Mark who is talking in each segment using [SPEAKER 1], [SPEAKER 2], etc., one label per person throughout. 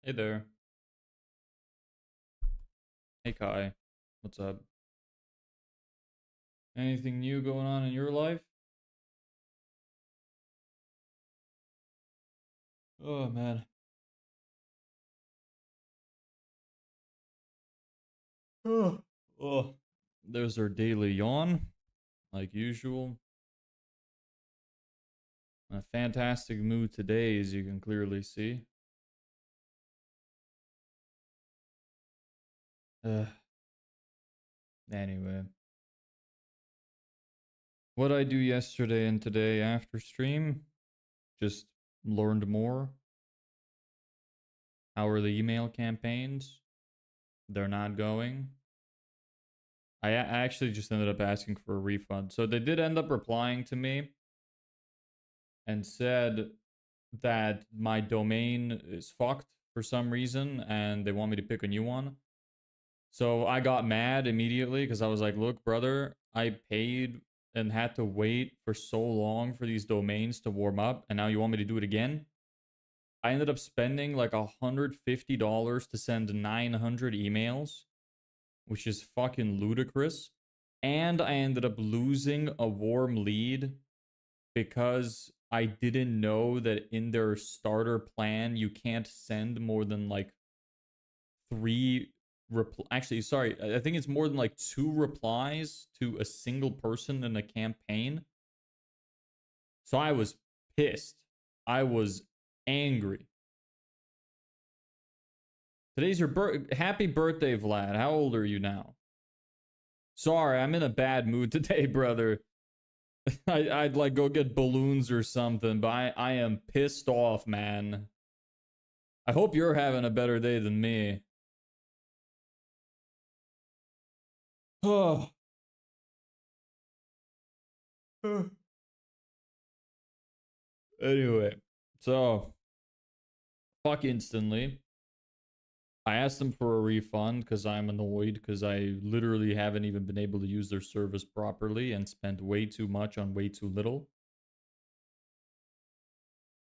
[SPEAKER 1] Hey there. Hey Kai. What's up? Anything new going on in your life? Oh man. Oh. Oh. There's our daily yawn, like usual. A fantastic mood today, as you can clearly see. Uh, anyway. What I do yesterday and today after stream, just learned more. How are the email campaigns? They're not going. I actually just ended up asking for a refund. So they did end up replying to me and said that my domain is fucked for some reason and they want me to pick a new one. So I got mad immediately because I was like, look, brother, I paid and had to wait for so long for these domains to warm up, and now you want me to do it again? I ended up spending like $150 to send 900 emails, which is fucking ludicrous. And I ended up losing a warm lead because I didn't know that in their starter plan you can't send more than like actually, sorry, I think it's more than like 2 replies to a single person in a campaign. So I was pissed. I was angry. Today's your happy birthday, Vlad. How old are you now? Sorry, I'm in a bad mood today, brother. I'd like go get balloons or something, but I am pissed off, man. I hope you're having a better day than me. Oh. Anyway, so fuck instantly. I asked them for a refund because I'm annoyed because I literally haven't even been able to use their service properly and spent way too much on way too little.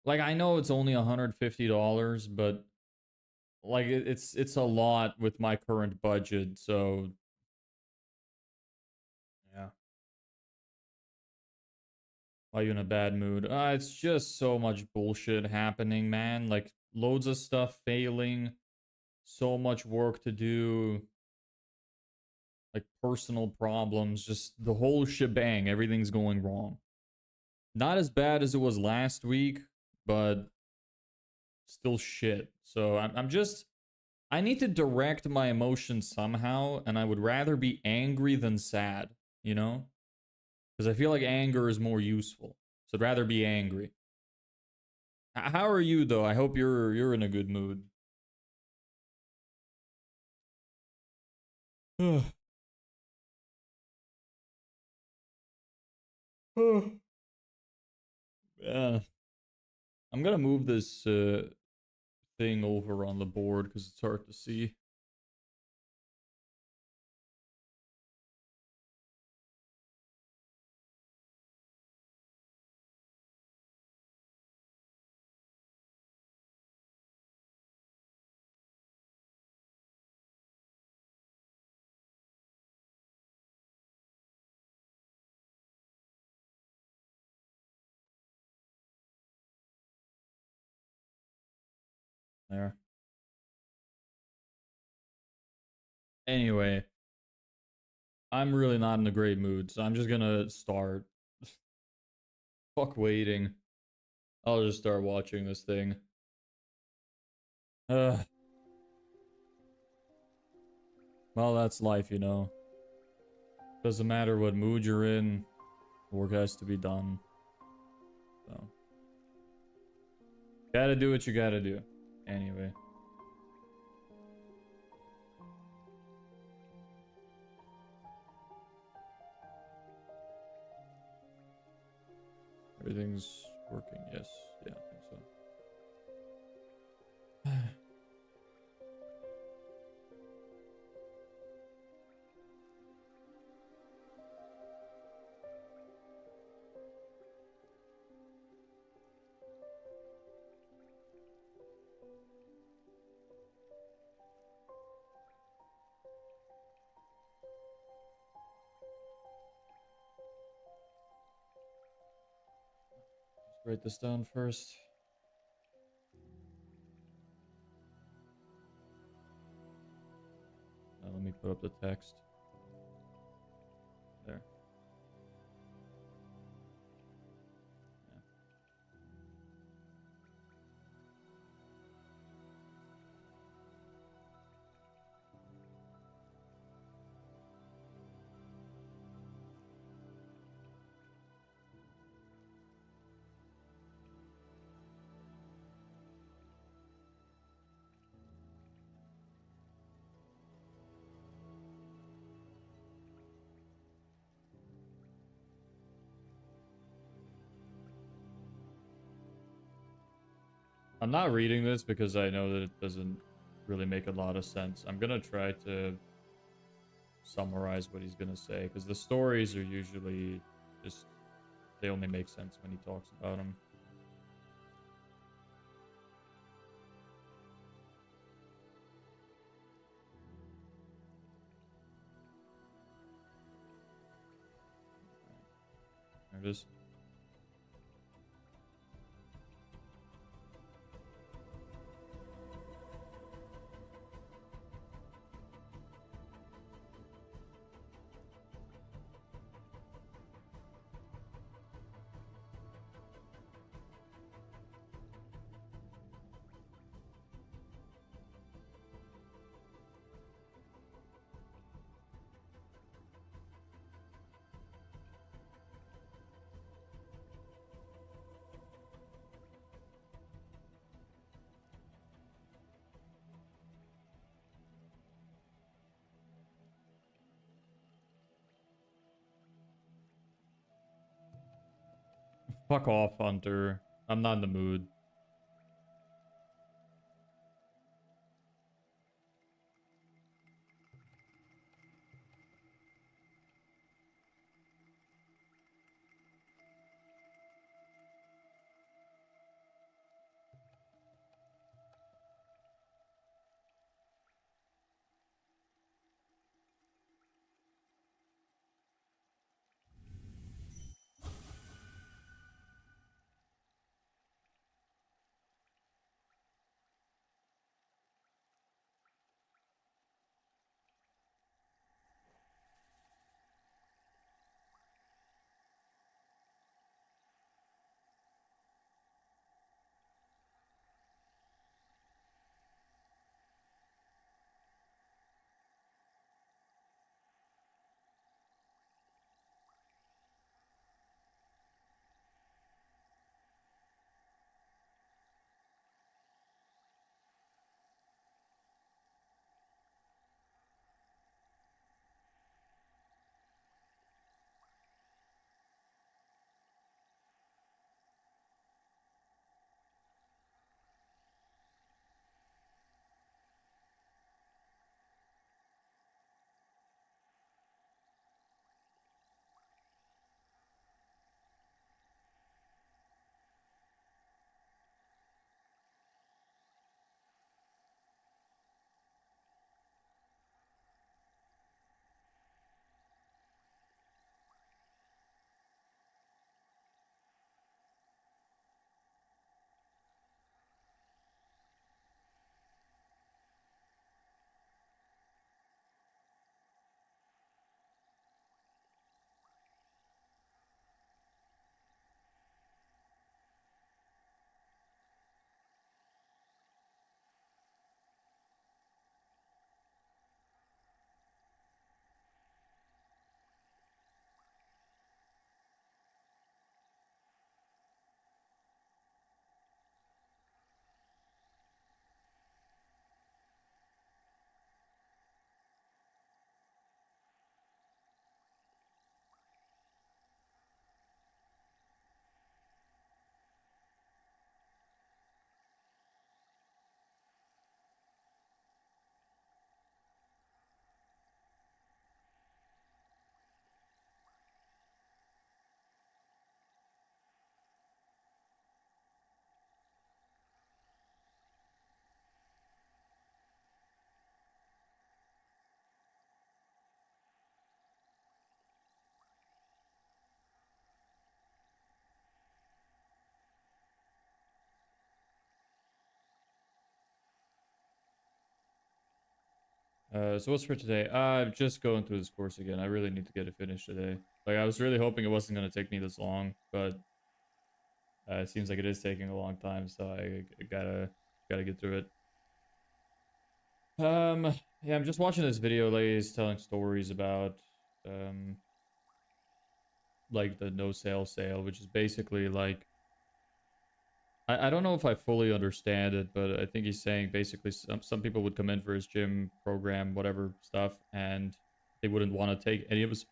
[SPEAKER 1] Like I know it's only $150, but like it's a lot with my current budget, so yeah. Why you in a bad mood? It's just so much bullshit happening, man. Like loads of stuff failing, so much work to do, like personal problems, just the whole shebang. Everything's going wrong. Not as bad as it was last week, but still shit. So I'm just, I need to direct my emotions somehow, and I would rather be angry than sad, you know? Because I feel like anger is more useful. So I'd rather be angry. How are you though? I hope you're in a good mood. Yeah. I'm gonna move this thing over on the board because it's hard to see. There. Anyway, I'm really not in a great mood, so I'm just gonna start. Fuck waiting. I'll just start watching this thing. Uh, well, that's life, you know. Doesn't matter what mood you're in, work has to be done. So, gotta do what you gotta do. Anyway. Everything's working, yes. Yeah, I think so. write this down first. Let me put up the text. There. Yeah. I'm not reading this because I know that it doesn't really make a lot of sense. I'm gonna try to summarize what he's gonna say because the stories are usually just, they only make sense when he talks about them. There it is. Fuck off, Hunter. I'm not in the mood. So what's for today? Just going through this course again. I really need to get it finished today. Like, I was really hoping it wasn't going to take me this long, but it seems like it is taking a long time, so I gotta get through it. Yeah, I'm just watching this video. Like, he's telling stories about um, like the no sale sale, which is basically like I don't know if I fully understand it, but I think he's saying basically some people would come in for his gym program, whatever stuff, and they wouldn't want to take any of his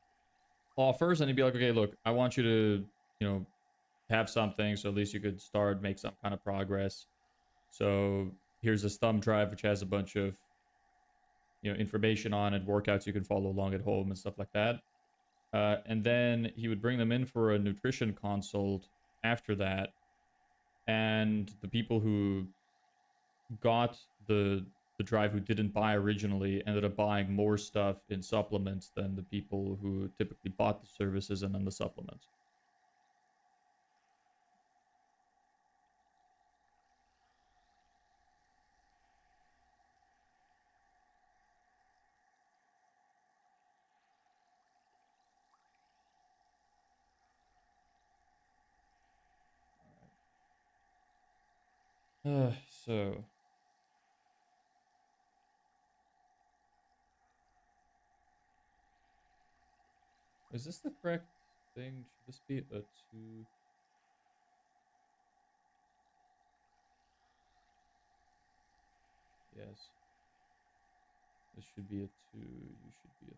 [SPEAKER 1] offers, and he'd be like, okay, look, I want you to, you know, have something, so at least you could start, make some kind of progress. So here's this thumb drive, which has a bunch of, you know, information on it, workouts you can follow along at home and stuff like that. And then he would bring them in for a nutrition consult after that. And the people who got the drive who didn't buy originally ended up buying more stuff in supplements than the people who typically bought the services and then the supplements. So is this the correct thing? Should this be a 2? Yes. This should be a 2. You should be a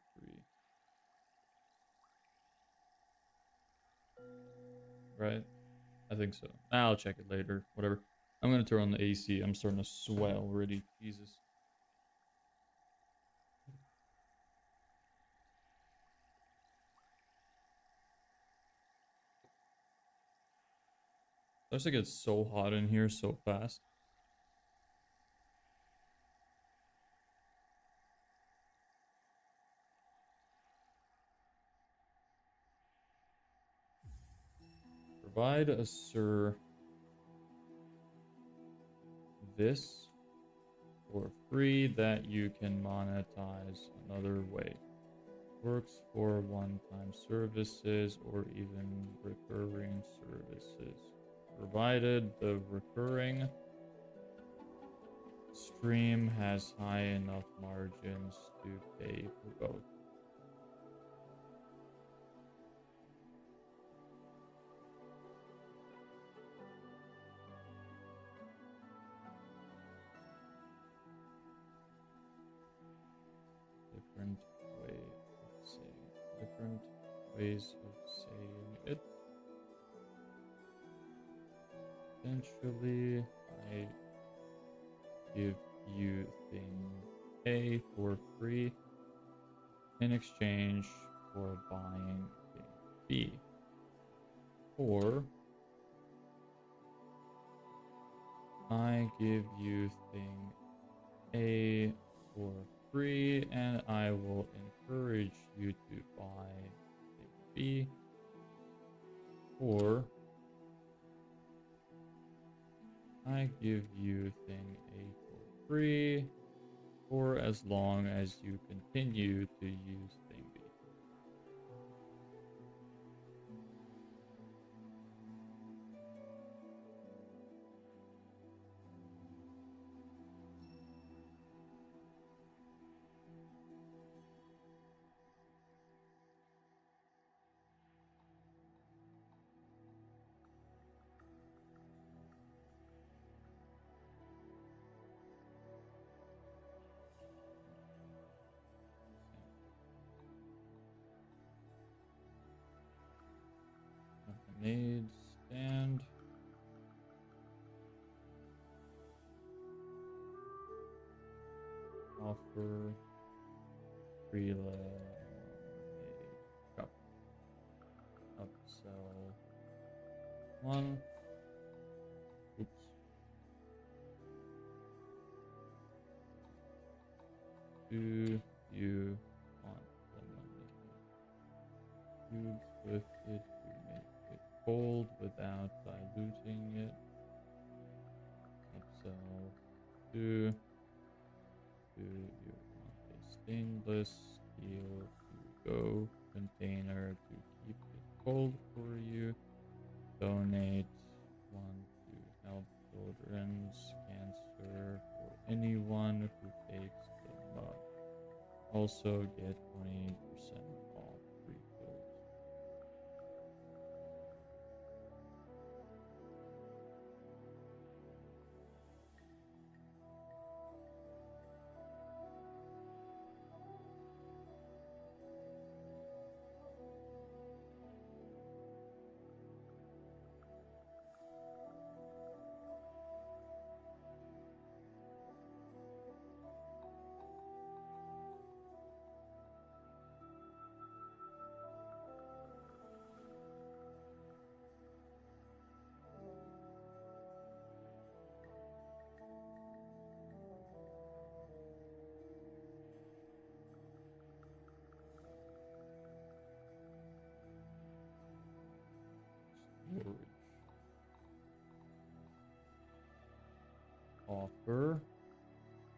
[SPEAKER 1] 3. Right? I think so. I'll check it later. Whatever. I'm gonna turn on the AC. I'm starting to sweat already. Jesus. Starts to get so hot in here so fast. Provide a service for free that you can monetize another way. Works for one-time services or even recurring services, provided the recurring stream has high enough margins to pay for both. Different way of saying, different ways of saying it. Essentially, I give you thing A for free in exchange for buying thing B. Or I give you thing A for free and I will encourage you to buy thing B. Or I give you thing A for free for as long as you continue to use thing B. Lemonade stand. Offer free lemonade cup. Upsell 1. Oops. Do you want lemonade? Cubes with it to make it cold without diluting it. Upsell 2. Do you want a stainless steel to go container to keep it cold for you. Donate one to help children's cancer for anyone who takes the mug. Also get 20% off refills. Storage. Offer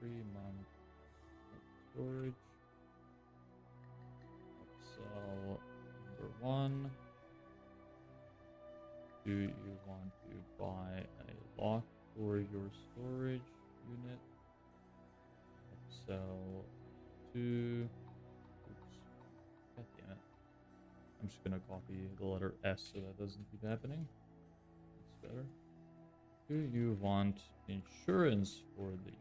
[SPEAKER 1] 3 months of storage. Upsell number 1. Do you want to buy a lock for your storage unit? Upsell 2. Oops. God damn it. I'm just gonna copy the letter S so that doesn't keep happening. That's better. Do you want insurance for the unit?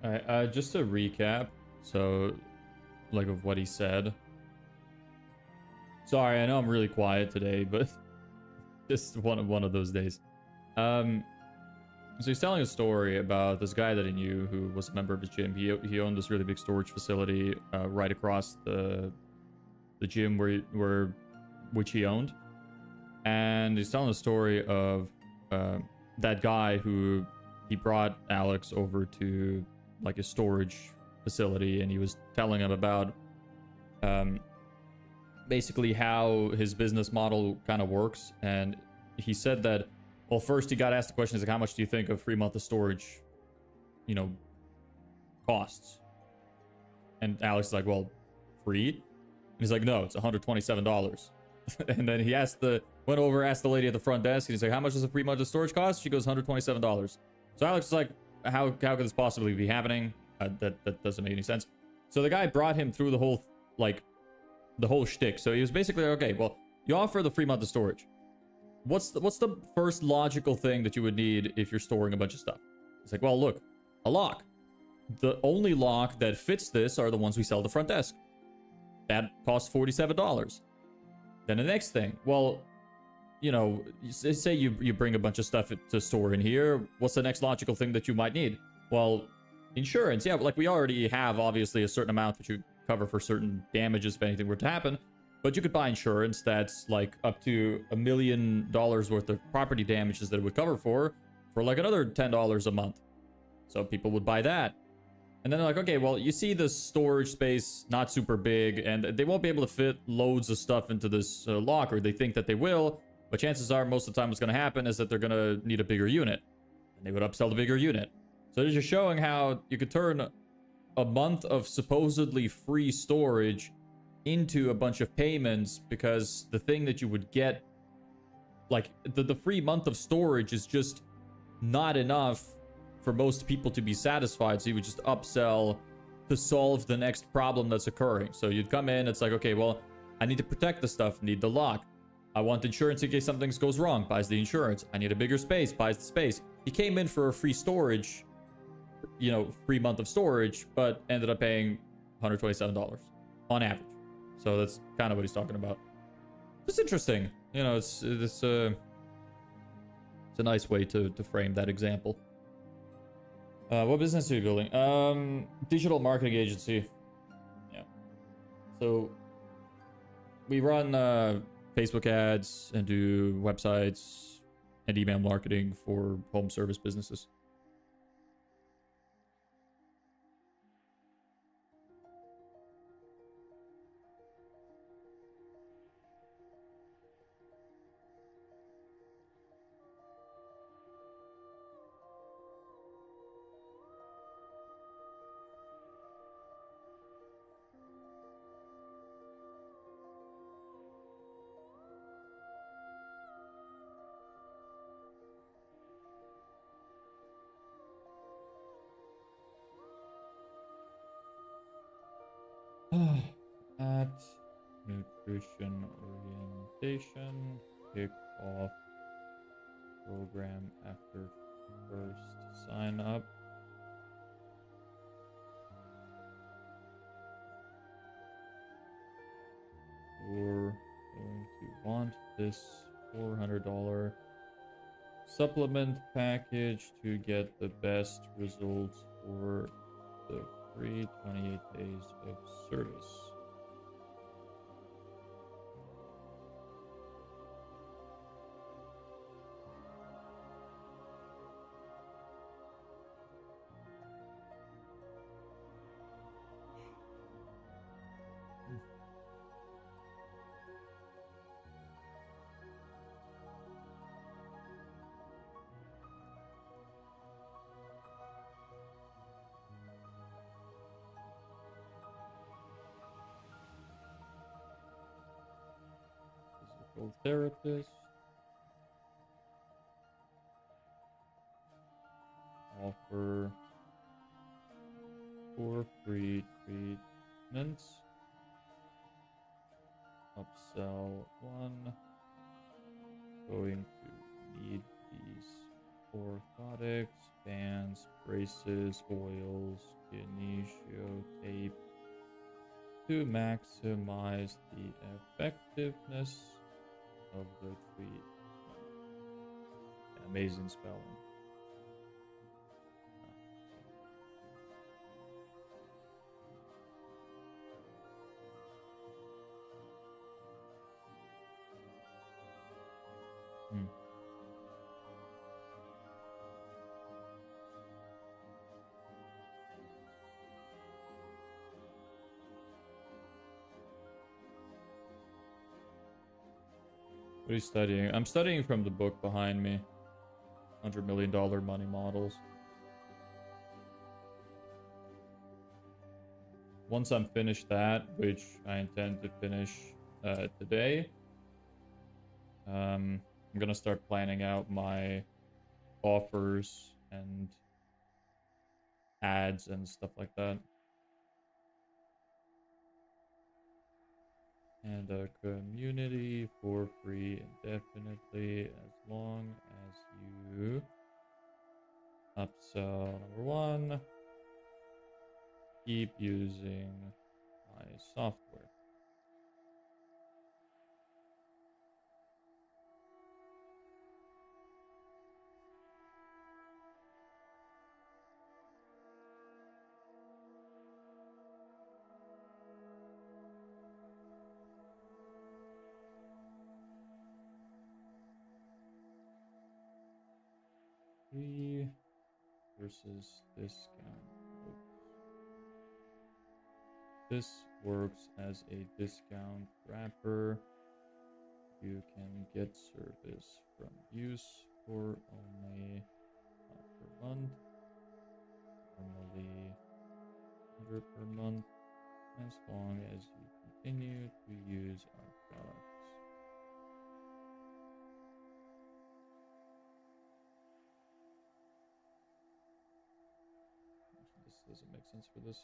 [SPEAKER 1] Alright, just to recap, so, like, of what he said. Sorry, I know I'm really quiet today, but just one of those days. So he's telling a story about this guy that he knew who was a member of his gym. He owned this really big storage facility right across the gym which he owned, and he's telling a story of that guy who he brought Alex over to like a storage facility, and he was telling him about basically how his business model kind of works. And he said that, well, first he got asked the question, is like, how much do you think a free month of storage, you know, costs? And Alex is like, well, free? And he's like, no, it's $127. And then he asked the lady at the front desk, and he's like, how much does a free month of storage cost? She goes, $127. So Alex is like, how could this possibly be happening? That doesn't make any sense. So the guy brought him through the whole shtick. So he was basically like, okay, well, you offer the free month of storage. What's the first logical thing that you would need if you're storing a bunch of stuff? It's like, well, look, a lock. The only lock that fits this are the ones we sell at the front desk. That costs $47. Then the next thing, well, you know, say you bring a bunch of stuff to store in here. What's the next logical thing that you might need? Well, insurance. Yeah, like we already have obviously a certain amount that you cover for certain damages if anything were to happen. But you could buy insurance that's like up to $1 million worth of property damages that it would cover for like another $10 a month. So people would buy that. And then they're like, okay, well, you see the storage space not super big, and they won't be able to fit loads of stuff into this locker. They think that they will, but chances are most of the time what's going to happen is that they're going to need a bigger unit. And they would upsell the bigger unit. So they're just showing how you could turn a month of supposedly free storage into a bunch of payments, because the thing that you would get, like the free month of storage is just not enough for most people to be satisfied. So you would just upsell to solve the next problem that's occurring. So you'd come in, it's like, okay, well, I need to protect the stuff, need the lock. I want insurance in case something goes wrong, buys the insurance. I need a bigger space, buys the space. He came in for a free storage, you know, free month of storage, but ended up paying $127 on average. So that's kind of what he's talking about. It's interesting. You know, it's a nice way to frame that example. What business are you building? Digital marketing agency. Yeah. So we run Facebook ads and do websites and email marketing for home service businesses. At nutrition orientation, kick off program after first sign up. You're going to want this $400 supplement package to get the best results for the free 28 days of service. Physical therapist. Offer for free treatments. Upsell one. Going to need these orthotics, bands, braces, oils, kinesio tape to maximize the effectiveness of the treatment. Amazing spelling. What are you studying? I'm studying from the book behind me. $100 million money models. Once I'm finished that, which I intend to finish today, I'm gonna start planning out my offers and ads and stuff like that. And a community for free indefinitely as long as you upsell number one, keep using my software. Free versus discount. Oops. This works as a discount wrapper. You can get service from use for only per month, normally 100 per month, as long as you continue to use our products. This doesn't make sense for this.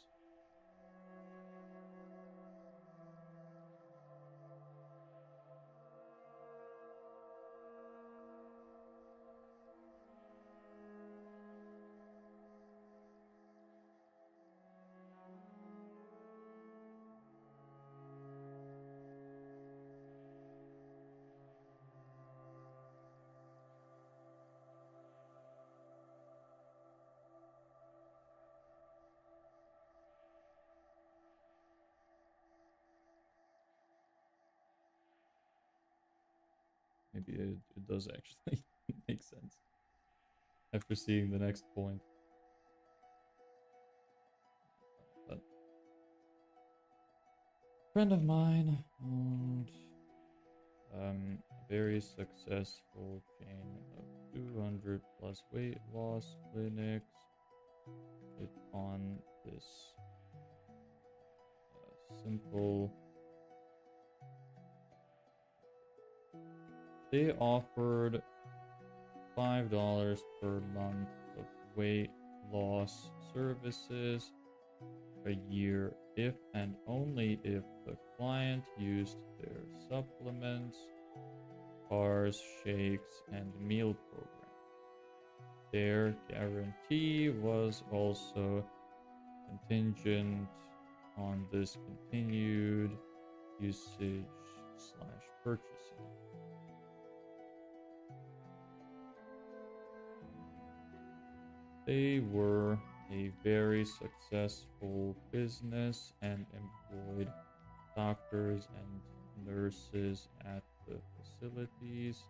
[SPEAKER 1] Maybe it does actually make sense after seeing the next point. But a friend of mine owned a very successful chain of 200 plus weight loss clinics. It on this simple. They offered $5 per month of weight loss services a year if and only if the client used their supplements, bars, shakes, and meal program. Their guarantee was also contingent on this continued usage/purchasing. They were a very successful business and employed doctors and nurses at the facilities,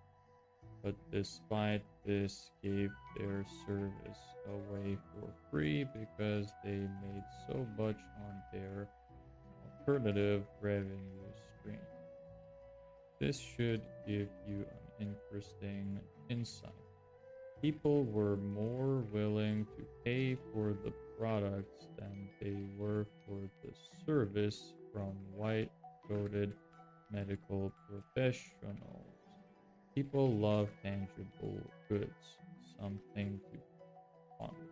[SPEAKER 1] but despite this gave their service away for free because they made so much on their alternative revenue stream. This should give you an interesting insight. People were more willing to pay for the products than they were for the service from white-coated medical professionals. People love tangible goods, something to ponder.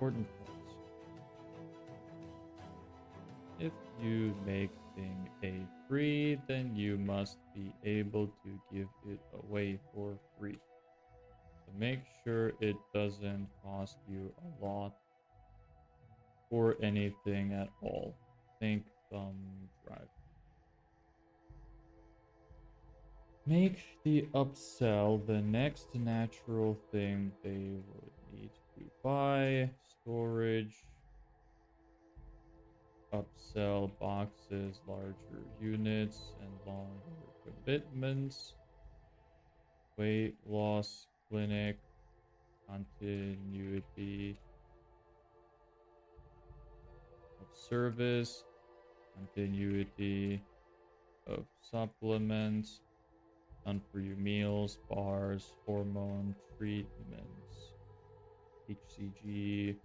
[SPEAKER 1] important points. If you make thing A free, then you must be able to give it away for free. So make sure it doesn't cost you a lot or anything at all. Think thumb drive. Make the upsell the next natural thing they would need to buy. Storage. Upsell boxes, larger units, and longer commitments. Weight loss clinic. Continuity of service. Continuity of supplements. Done for you meals, bars, hormone treatments, HCG,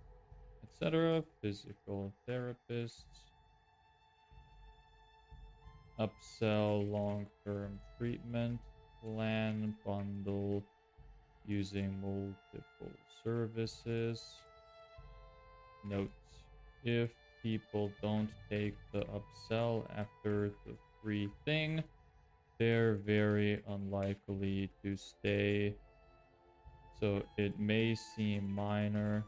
[SPEAKER 1] etc. Physical therapists. Upsell long-term treatment plan bundle using multiple services. Note: if people don't take the upsell after the free thing, they're very unlikely to stay. So it may seem minor,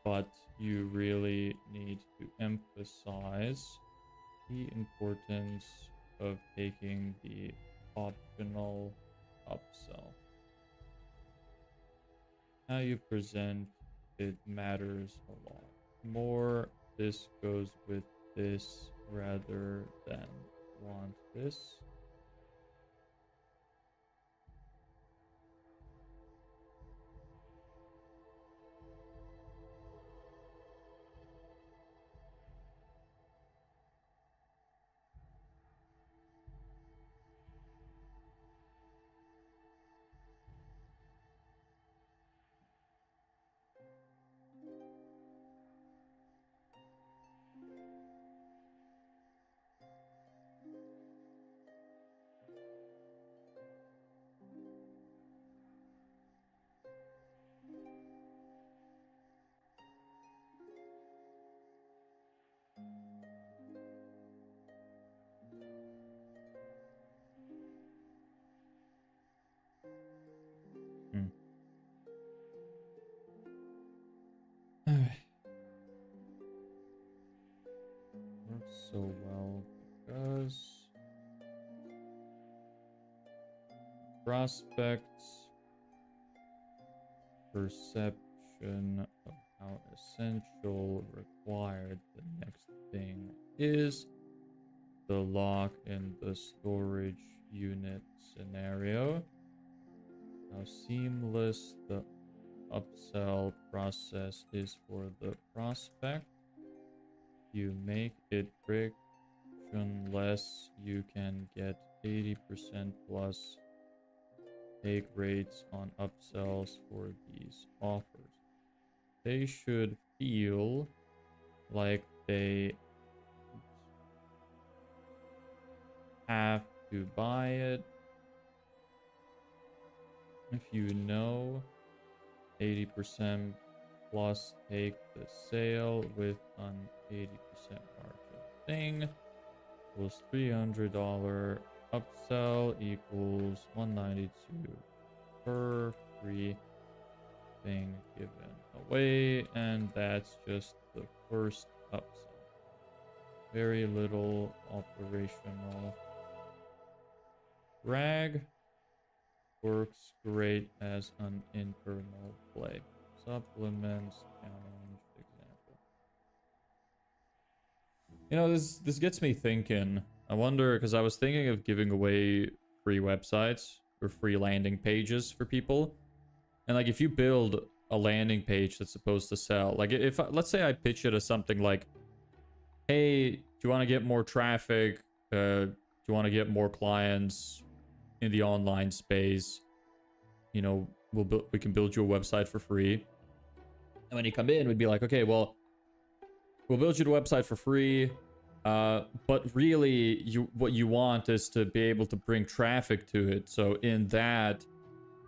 [SPEAKER 1] but you really need to emphasize the importance of taking the optional upsell. How you present it matters a lot. More this goes with this rather than want this. Works so well because prospects' perception of how essential required the next thing is. The lock in the storage unit scenario. How seamless the upsell process is for the prospect. You make it frictionless, you can get 80% plus take rates on upsells for these offers. They should feel like they have to buy it. If you know 80% plus take the sale with an 80% margin thing equals $300 upsell equals $192 per free thing given away, and that's just the first upsell. Very little operational drag. Works great as an internal play. Supplements challenge example. You know, this gets me thinking. I wonder, because I was thinking of giving away free websites or free landing pages for people. And like, if you build a landing page that's supposed to sell, like if let's say I pitch it as something like, hey, do you want to get more traffic? Do you want to get more clients in the online space? You know, we can build you a website for free. And when you come in, we'd be like, okay, well, we'll build you the website for free. But really, what you want is to be able to bring traffic to it. So in that,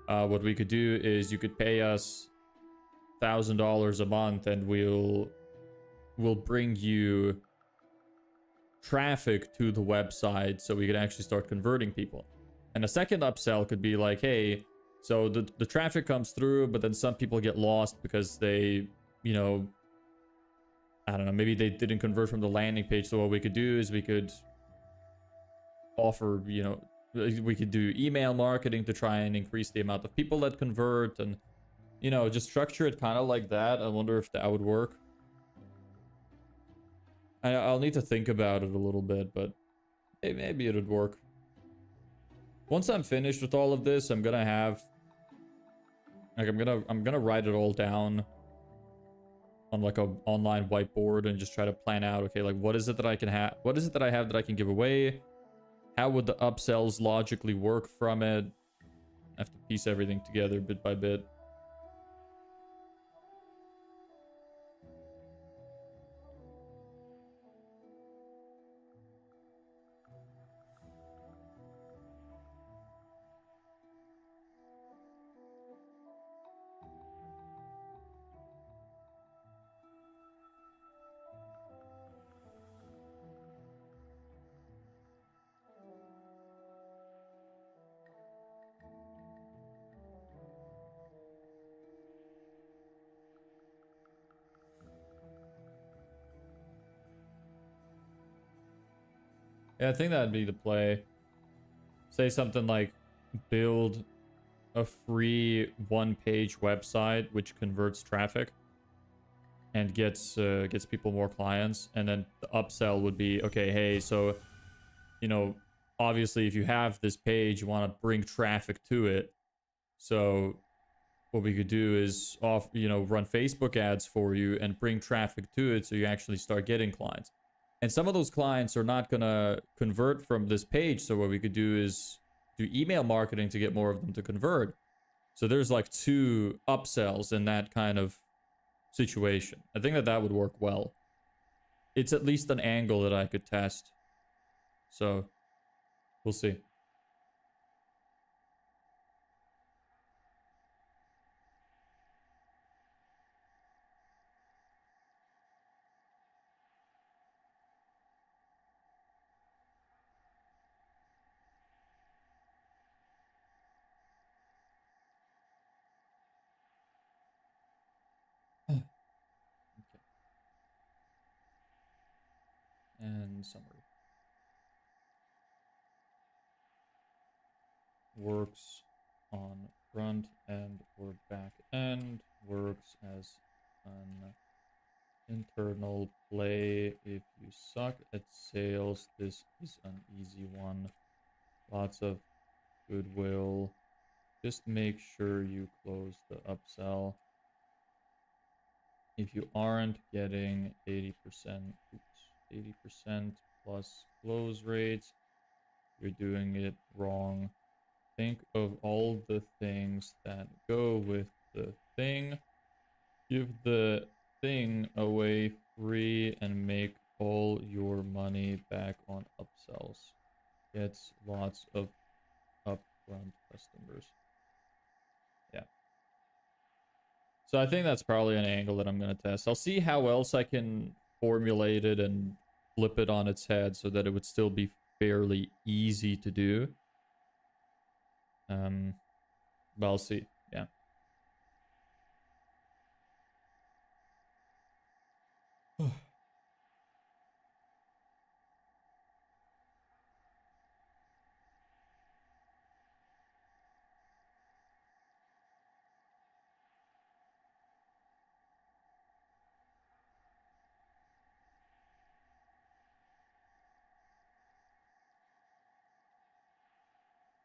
[SPEAKER 1] what we could do is you could pay us $1,000 a month, and we'll bring you traffic to the website so we can actually start converting people. And a second upsell could be like, hey, so the traffic comes through, but then some people get lost because they, you know, I don't know, maybe they didn't convert from the landing page. So what we could do is we could offer, you know, we could do email marketing to try and increase the amount of people that convert, and, you know, just structure it kind of like that. I wonder if that would work. I'll need to think about it a little bit, but maybe it would work. Once I'm finished with all of this, I'm gonna have, like, I'm gonna write it all down on like a online whiteboard and just try to plan out, okay, like, what is it that I can have? What is it that I have that I can give away? How would the upsells logically work from it? I have to piece everything together bit by bit. Yeah, I think that'd be the play. Say something like, build a free one-page website which converts traffic and gets people more clients, and then the upsell would be, okay, hey, so, you know, obviously if you have this page, you want to bring traffic to it. So what we could do is run Facebook ads for you and bring traffic to it so you actually start getting clients. And some of those clients are not gonna convert from this page, so what we could do is do email marketing to get more of them to convert. So there's like 2 upsells in that kind of situation. I think that would work well. It's at least an angle that I could test. So we'll see. Okay. And summary. Works on front end or back end. Works as an internal play. If you suck at sales, this is an easy one. Lots of goodwill. Just make sure you close the upsell. If you aren't getting 80%, 80% plus close rates, you're doing it wrong. Think of all the things that go with the thing. Give the thing away free and make all your money back on upsells. Gets lots of upfront customers. Yeah. So I think that's probably an angle that I'm going to test. I'll see how else I can formulate it and flip it on its head so that it would still be fairly easy to do. But I'll see. Yeah.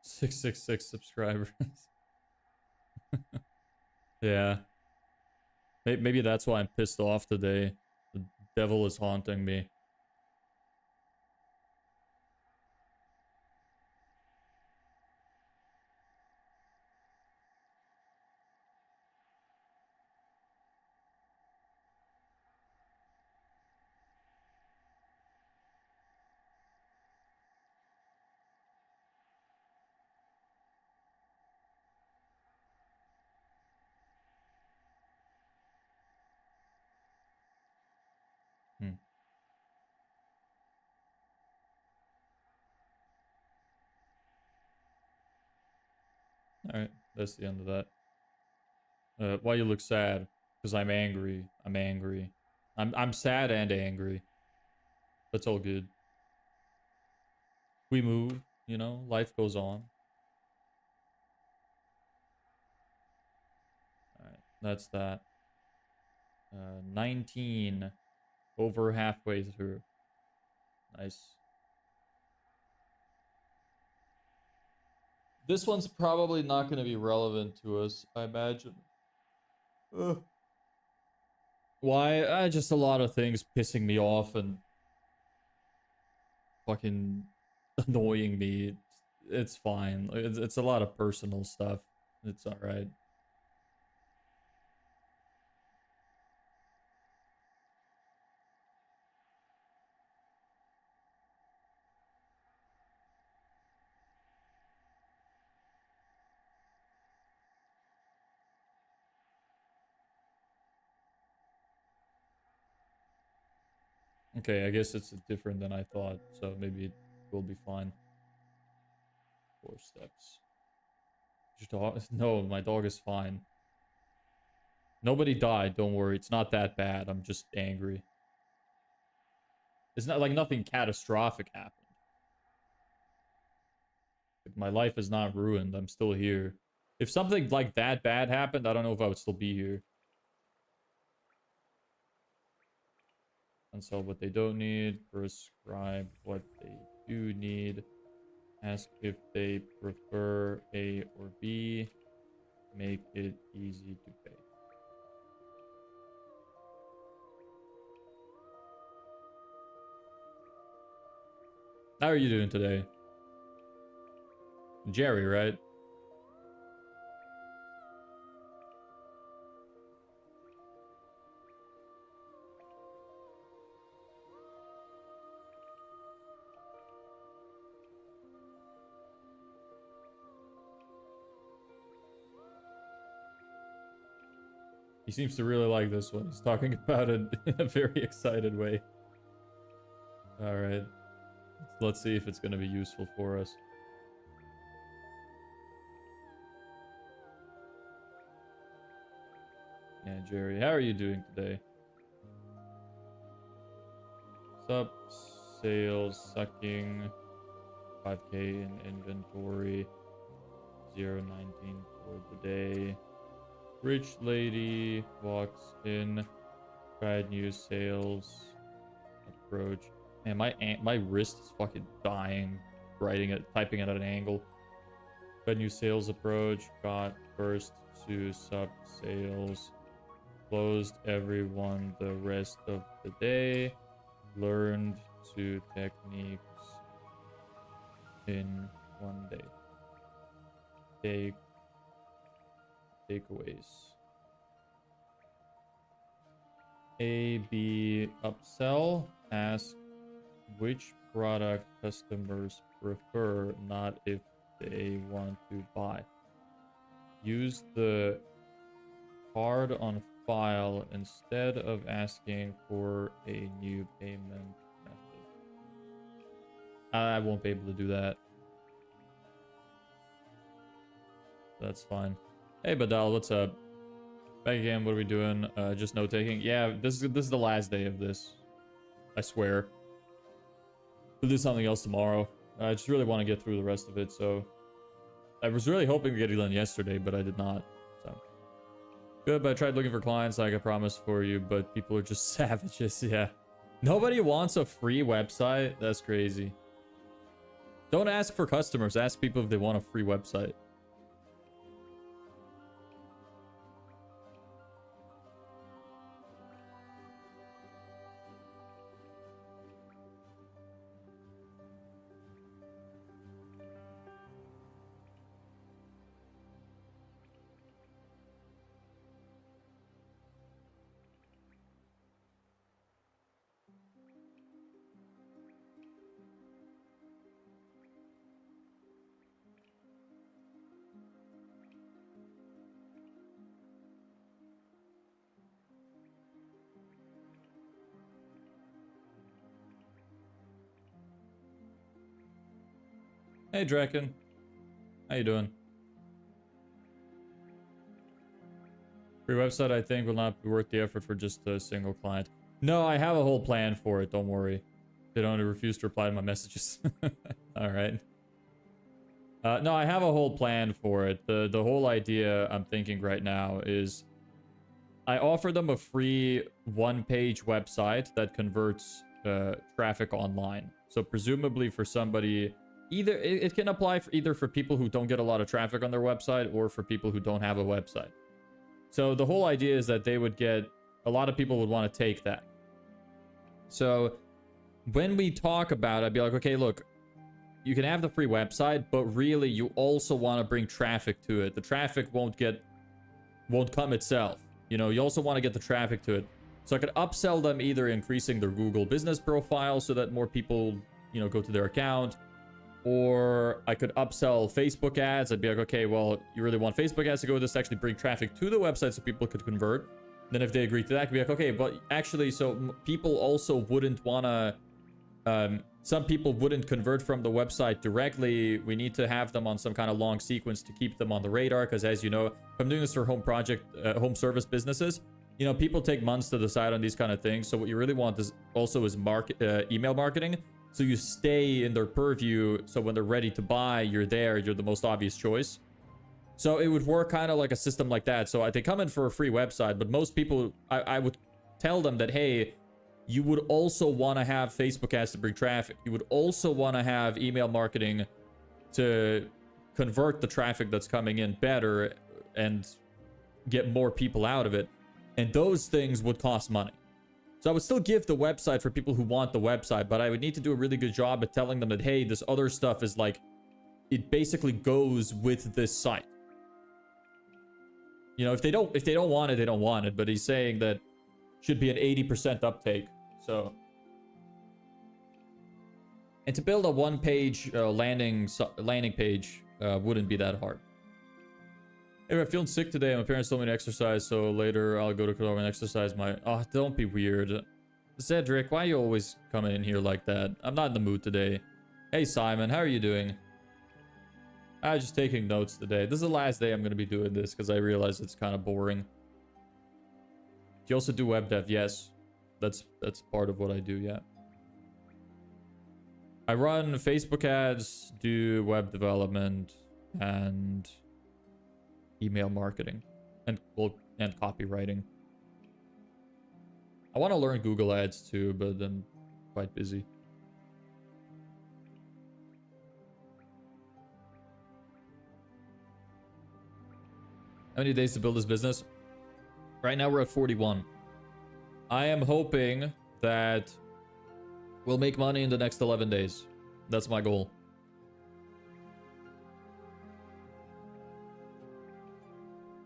[SPEAKER 1] $666 subscribers. Yeah. Maybe that's why I'm pissed off today. The devil is haunting me. Alright, that's the end of that. Why you look sad? Because I'm angry. I'm angry. I'm sad and angry. That's all good. We move, you know, life goes on. Alright, that's that. 19. Over halfway through. Nice. This one's probably not going to be relevant to us, I imagine. Ugh. Why? Just a lot of things pissing me off and fucking annoying me. It's fine. It's a lot of personal stuff. It's alright. Okay, I guess it's different than I thought, so maybe it will be fine. 4 steps. Your dog? No, my dog is fine. Nobody died, don't worry. It's not that bad. I'm just angry. It's not like nothing catastrophic happened. My life is not ruined. I'm still here. If something like that bad happened, I don't know if I would still be here. Unsolve what they don't need. Prescribe what they do need. Ask if they prefer A or B. Make it easy to pay. How are you doing today? Jerry, right? He seems to really like this one. He's talking about it in a very excited way. Alright. Let's see if it's going to be useful for us. Yeah, Jerry, how are you doing today? Sup, sales, sucking, 5k in inventory, 0.19 for the day. Rich lady walks in, tried new sales approach. Man, my wrist is fucking dying writing it, typing it at an angle. Tried new sales approach, got first to sub sales, closed everyone the rest of the day, learned 2 techniques in 1 day. Takeaways. A, B, upsell. Ask which product customers prefer, not if they want to buy. Use the card on file instead of asking for a new payment method. I won't be able to do that. That's fine. Hey, Badal, what's up? Back again, what are we doing? Just note-taking? Yeah, this is the last day of this. I swear. We'll do something else tomorrow. I just really want to get through the rest of it, so... I was really hoping to get it done yesterday, but I did not, so... Good, but I tried looking for clients like I promised for you, but people are just savages, yeah. Nobody wants a free website? That's crazy. Don't ask for customers, ask people if they want a free website. Hey, Draken. How you doing? Free website, I think, will not be worth the effort for just a single client. No, I have a whole plan for it. Don't worry. They don't refuse to reply to my messages. All right. No, I have a whole plan for it. The whole idea I'm thinking right now is I offer them a free one-page website that converts traffic online. So presumably for somebody, either it can apply for either for people who don't get a lot of traffic on their website or for people who don't have a website. So the whole idea is that they would get, a lot of people would want to take that. So when we talk about it, I'd be like, okay, look, you can have the free website, but really you also want to bring traffic to it. The traffic won't come itself. You know, you also want to get the traffic to it. So I could upsell them either increasing their Google business profile so that more people, you know, go to their account. Or I could upsell Facebook ads. I'd be like, okay, well, you really want Facebook ads to go with this to actually bring traffic to the website so people could convert. Then if they agree to that, I could be like, okay, but actually, so people also wouldn't want to... some people wouldn't convert from the website directly. We need to have them on some kind of long sequence to keep them on the radar. Because as you know, if I'm doing this for home service businesses, you know, people take months to decide on these kind of things. So what you really want is email marketing. So you stay in their purview. So when they're ready to buy, you're there. You're the most obvious choice. So it would work kind of like a system like that. So they come in for a free website, but most people, I would tell them that, hey, you would also want to have Facebook ads to bring traffic. You would also want to have email marketing to convert the traffic that's coming in better and get more people out of it. And those things would cost money. So I would still give the website for people who want the website, but I would need to do a really good job at telling them that, hey, this other stuff is like, it basically goes with this site. You know, if they don't want it, they don't want it. But he's saying that should be an 80% uptake. So, and to build a one-page landing page wouldn't be that hard. Anyway, I'm feeling sick today. My parents told me to exercise, so later I'll go to Cologne and exercise my... Oh, don't be weird. Cedric, why are you always coming in here like that? I'm not in the mood today. Hey, Simon, how are you doing? I was just taking notes today. This is the last day I'm going to be doing this because I realize it's kind of boring. Do you also do web dev? Yes. That's part of what I do, yeah. I run Facebook ads, do web development, and email marketing, and copywriting. I want to learn Google Ads too, but I'm quite busy. How many days to build this business? Right now we're at 41. I am hoping that we'll make money in the next 11 days. That's my goal.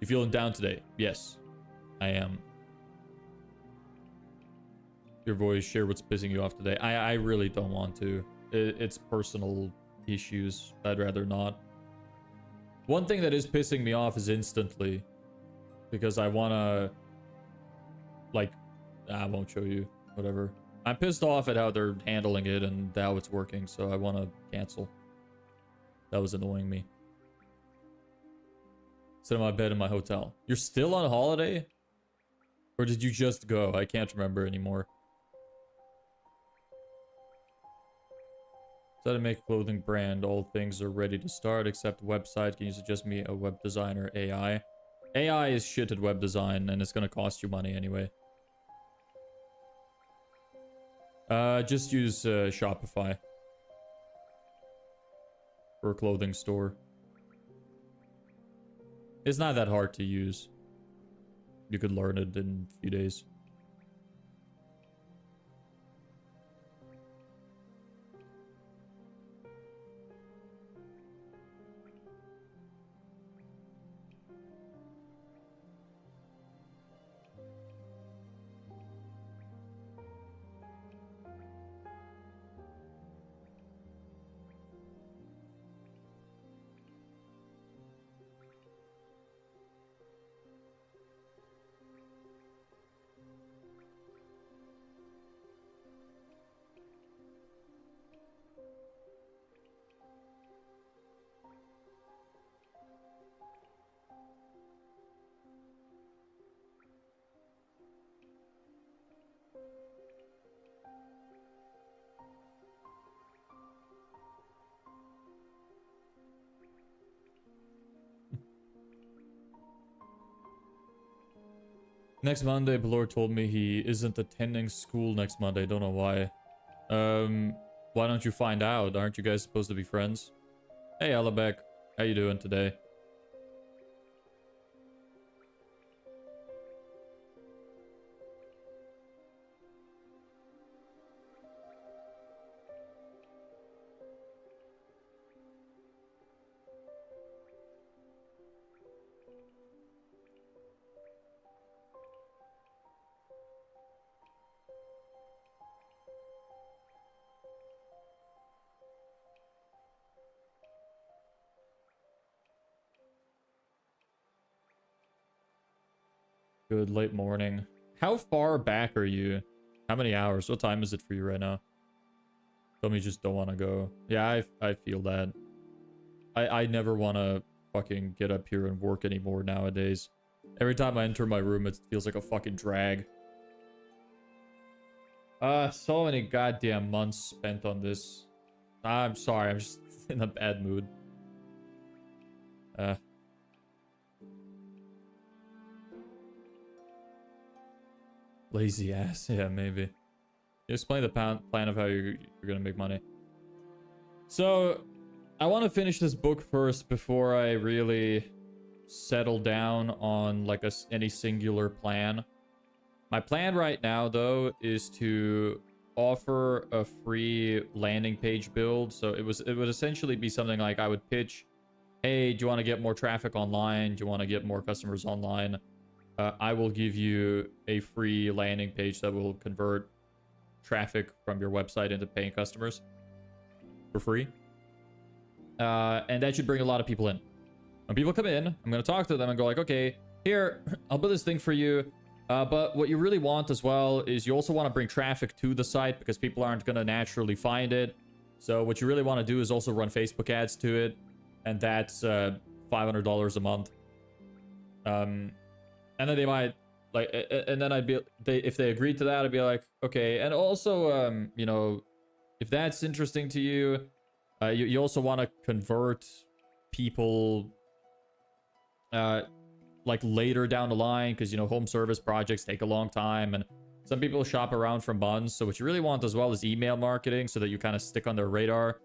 [SPEAKER 1] You feeling down today? Yes, I am. Your voice, share what's pissing you off today. I really don't want to. It's personal issues. I'd rather not. One thing that is pissing me off is instantly. Because I want to... Like... I won't show you. Whatever. I'm pissed off at how they're handling it and how it's working. So I want to cancel. That was annoying me. Sit in my bed in my hotel. You're still on holiday? Or did you just go? I can't remember anymore. So to make a clothing brand, all things are ready to start except website. Can you suggest me a web designer AI? AI is shit at web design and it's gonna cost you money anyway. Just use Shopify for a clothing store. It's not that hard to use. You could learn it in a few days. Next Monday, Balor told me he isn't attending school next Monday. Don't know why. Why don't you find out? Aren't you guys supposed to be friends? Hey, Alabek. How you doing today? Good late morning. How far back are you? How many hours? What time is it for you right now? Tell me you just don't want to go. Yeah, I feel that. I never want to fucking get up here and work anymore nowadays. Every time I enter my room, it feels like a fucking drag. So many goddamn months spent on this. I'm sorry, I'm just in a bad mood. Lazy ass, yeah, maybe. Explain the plan of how you're gonna make money. So, I want to finish this book first before I really settle down on like any singular plan. My plan right now, though, is to offer a free landing page build. So it would essentially be something like I would pitch, hey, do you want to get more traffic online? Do you want to get more customers online? I will give you a free landing page that will convert traffic from your website into paying customers for free. And that should bring a lot of people in. When people come in, I'm going to talk to them and go like, okay, here, I'll build this thing for you. But what you really want as well is you also want to bring traffic to the site because people aren't going to naturally find it. So what you really want to do is also run Facebook ads to it. And that's $500 a month. And then they might like, and then if they agreed to that, I'd be like, okay. And also, you know, if that's interesting to you, you also want to convert people, like later down the line, because, you know, home service projects take a long time and some people shop around for months. So what you really want as well is email marketing so that you kind of stick on their radar.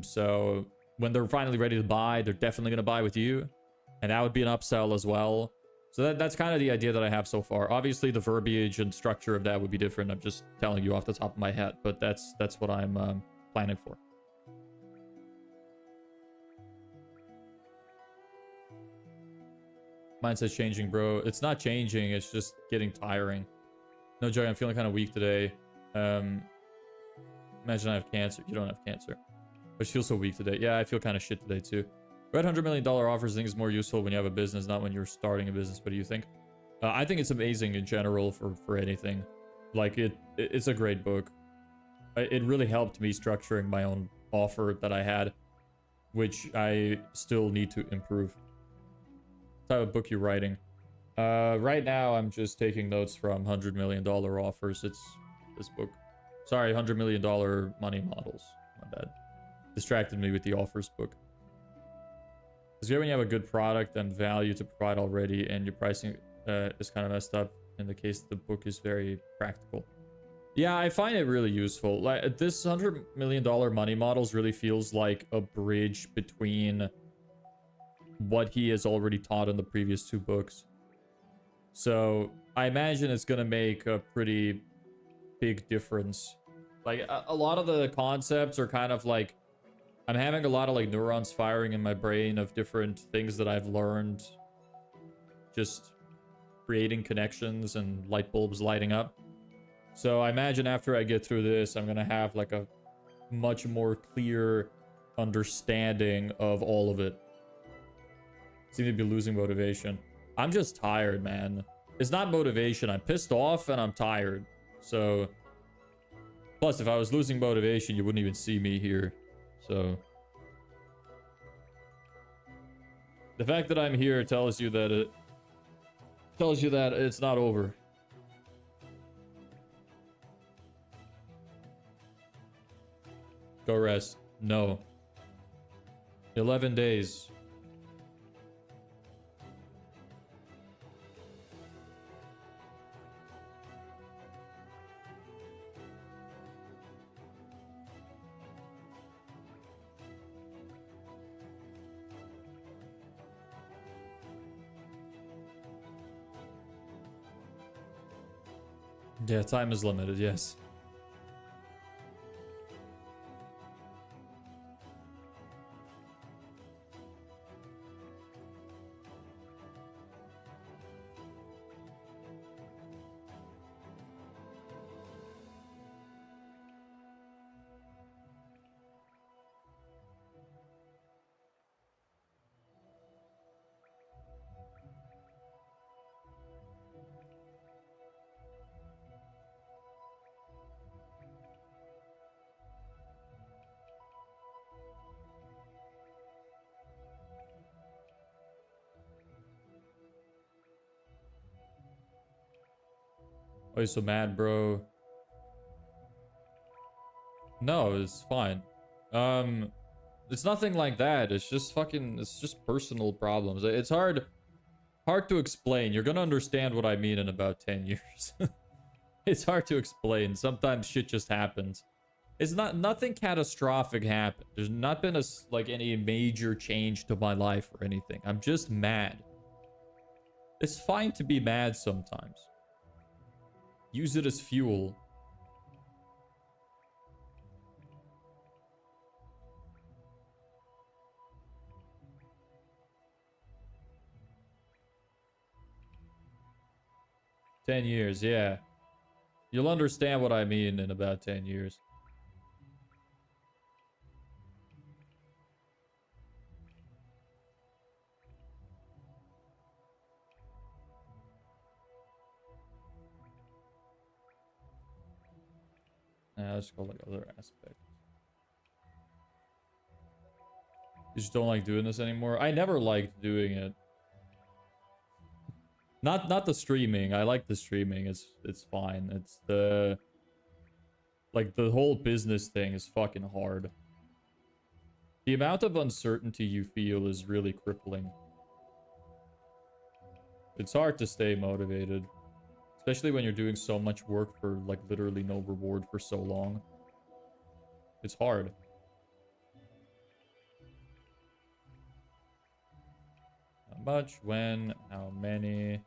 [SPEAKER 1] So when they're finally ready to buy, they're definitely going to buy with you. And that would be an upsell as well. So that's kind of the idea that I have so far. Obviously, the verbiage and structure of that would be different. I'm just telling you off the top of my head, but that's what I'm planning for. Mindset's changing, bro. It's not changing. It's just getting tiring. No joke. I'm feeling kind of weak today. Imagine I have cancer. You don't have cancer. But you feel so weak today. Yeah, I feel kind of shit today too. Red $100 million offers, I think, is more useful when you have a business, not when you're starting a business. What do you think? I think it's amazing in general for anything. Like, it's a great book. It really helped me structuring my own offer that I had, which I still need to improve. What type of book you're writing? Right now, I'm just taking notes from $100 million offers. It's this book. Sorry, $100 million money models. My bad. Distracted me with the offers book. It's good when you have a good product and value to provide already, and your pricing is kind of messed up. In the case, the book is very practical. Yeah, I find it really useful. Like, this $100 million money models really feels like a bridge between what he has already taught in the previous two books. So I imagine it's gonna make a pretty big difference. Like, a lot of the concepts are kind of like, I'm having a lot of like neurons firing in my brain of different things that I've learned. Just creating connections and light bulbs lighting up. So I imagine after I get through this, I'm going to have like a much more clear understanding of all of it. Seem to be losing motivation. I'm just tired, man. It's not motivation. I'm pissed off and I'm tired. So, plus if I was losing motivation, you wouldn't even see me here. So, the fact that I'm here tells you that it's not over. Go rest. No. 11 days. Yeah, time is limited, yes. Why are you so mad, bro? No, it's fine. Um, it's nothing like that. It's just fucking, it's just personal problems. It's hard to explain. You're gonna understand what I mean in about 10 years. It's hard to explain. Sometimes shit just happens. It's nothing catastrophic happened. There's not been like any major change to my life or anything. I'm just mad. It's fine to be mad sometimes. Use it as fuel. Ten years, yeah. You'll understand what I mean in about 10 years. Let's go like other aspects. You just don't like doing this anymore? I never liked doing it. Not the streaming. I like the streaming. It's fine. It's the like the whole business thing is fucking hard. The amount of uncertainty you feel is really crippling. It's hard to stay motivated, especially when you're doing so much work for like literally no reward for so long. It's hard. How much, when, how many?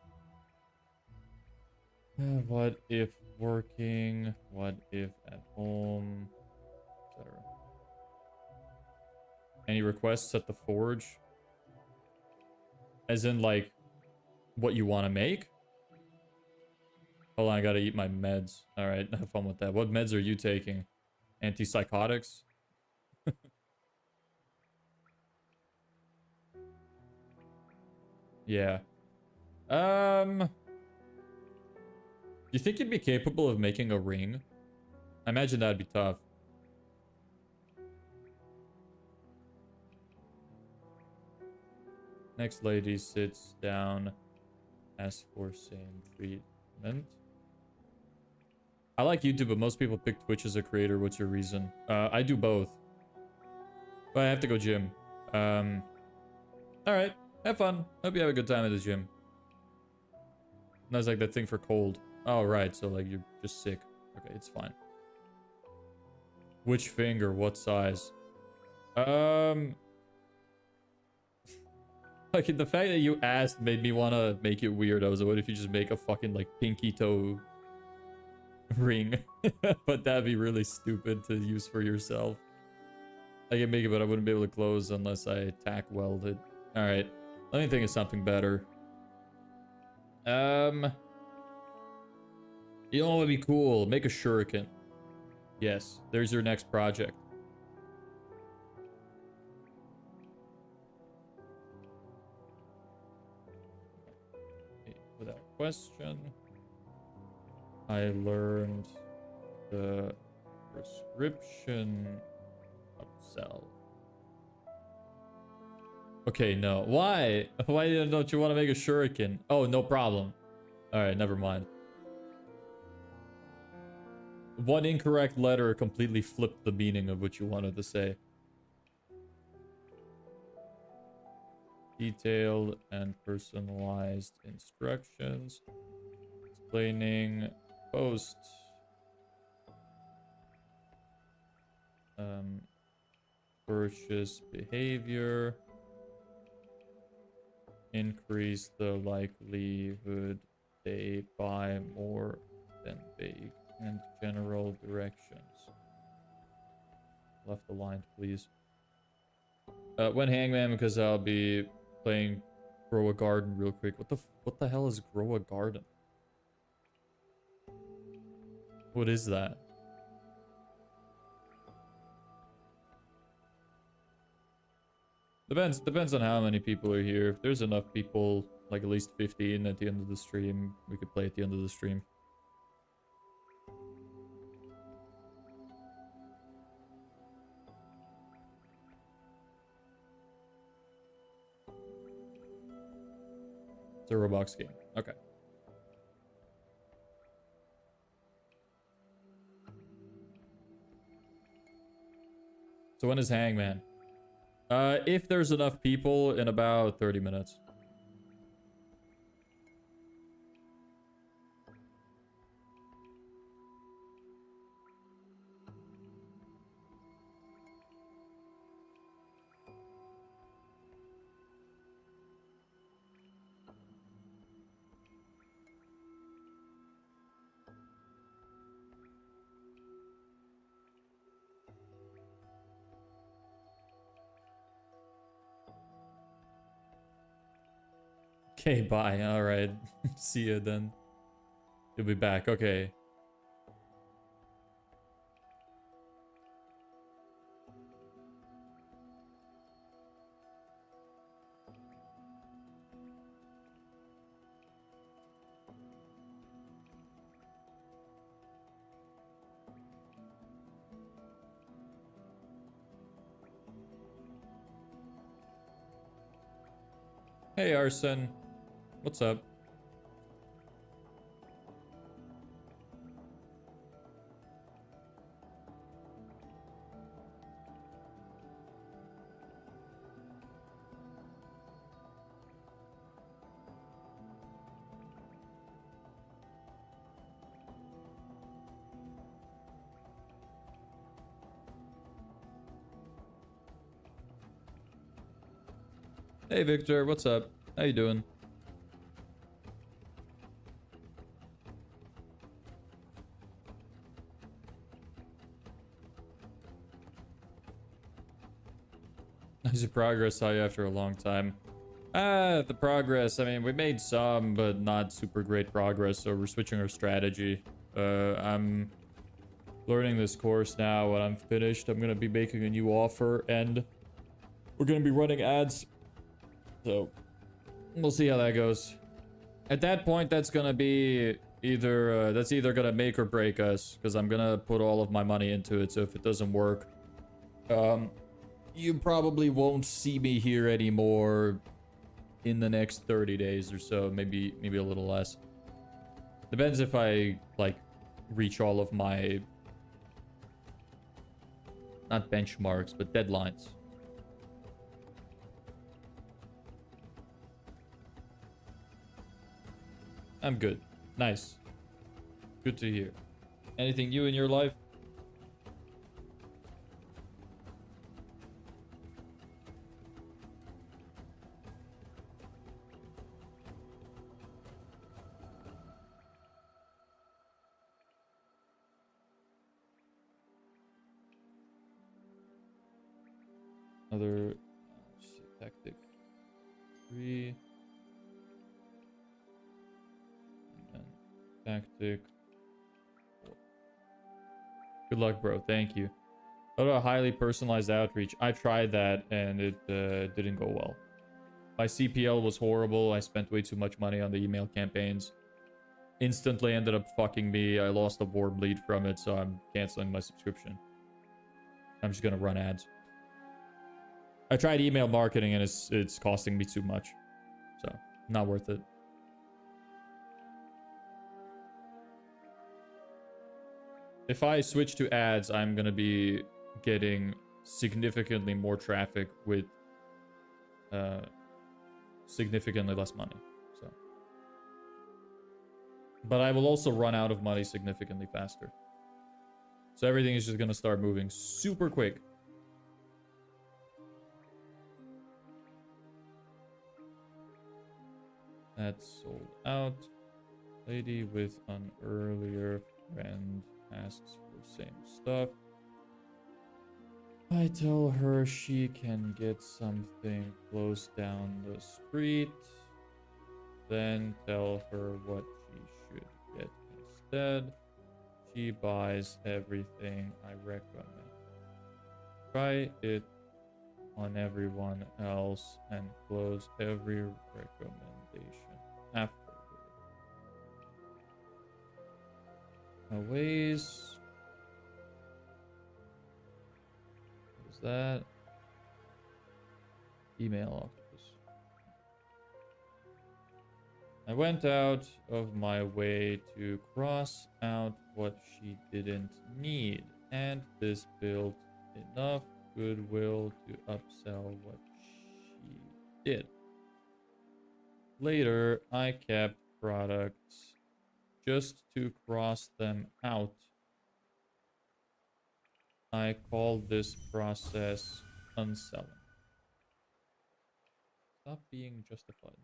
[SPEAKER 1] What if working? What if at home? Etc. Any requests at the forge? As in, like, what you want to make? Hold on, I gotta eat my meds. Alright, have fun with that. What meds are you taking? Antipsychotics? Yeah. You think you'd be capable of making a ring? I imagine that'd be tough. Next lady sits down, asks for same treatment. I like YouTube, but most people pick Twitch as a creator. What's your reason? I do both. But I have to go gym. Alright. Have fun. Hope you have a good time at the gym. That's like that thing for cold. Oh, right. So, like, you're just sick. Okay, it's fine. Which finger? What size? Like, the fact that you asked made me want to make it weird. I was like, what if you just make a fucking, like, pinky toe ring? But that'd be really stupid to use for yourself. I can make it, but I wouldn't be able to close unless I tack weld it. Alright. Let me think of something better. You know what would be cool? Make a shuriken. Yes, there's your next project. Without question, I learned the prescription upsell. Okay, no. Why? Why don't you want to make a shuriken? Oh, no problem. Alright, never mind. One incorrect letter completely flipped the meaning of what you wanted to say. Detailed and personalized instructions. Explaining post. Purchase behavior. Increase the likelihood they buy more than vague and general directions. Left aligned, please. When Hangman, because I'll be playing Grow a Garden real quick. What the hell is Grow a Garden? What is that? Depends on how many people are here. If there's enough people, like at least 15 at the end of the stream, we could play at the end of the stream. It's a Roblox game. Okay. So when is Hangman? If there's enough people, in about 30 minutes. Okay, bye. All right. See you then. You'll be back. Okay. Hey, Arson. What's up? Hey, Victor. What's up? How you doing? How's your progress? Saw you after a long time. The progress, I mean, we made some, but not super great progress, so we're switching our strategy. I'm learning this course now. When I'm finished, I'm gonna be making a new offer, and we're gonna be running ads. So, we'll see how that goes. At that point, that's gonna be either, that's either gonna make or break us, because I'm gonna put all of my money into it, so if it doesn't work, you probably won't see me here anymore in the next 30 days or so, maybe a little less. Depends if I, like, reach all of my, not benchmarks, but deadlines. I'm good. Nice. Good to hear. Anything new in your life? Another tactic 3 and then tactic 4. Good luck, bro. Thank you. What about highly personalized outreach? I tried that and it didn't go well. My CPL was horrible. I spent way too much money on the email campaigns. Instantly ended up fucking me. I lost a warm lead from it, so I'm canceling my subscription. I'm just gonna run ads. I tried email marketing and it's costing me too much. So, not worth it. If I switch to ads, I'm gonna be getting significantly more traffic with significantly less money. So, but I will also run out of money significantly faster. So everything is just gonna start moving super quick. That's sold out. Lady with an earlier and asks for same stuff. I tell her she can get something close down the street, then tell her what she should get instead. She buys everything I recommend. Try it on everyone else and close every recommendation afterward. Ways. What is that? Email octopus. I went out of my way to cross out what she didn't need, and this built enough goodwill to upsell what she did. Later, I kept products just to cross them out. I call this process unselling. Stop being justified.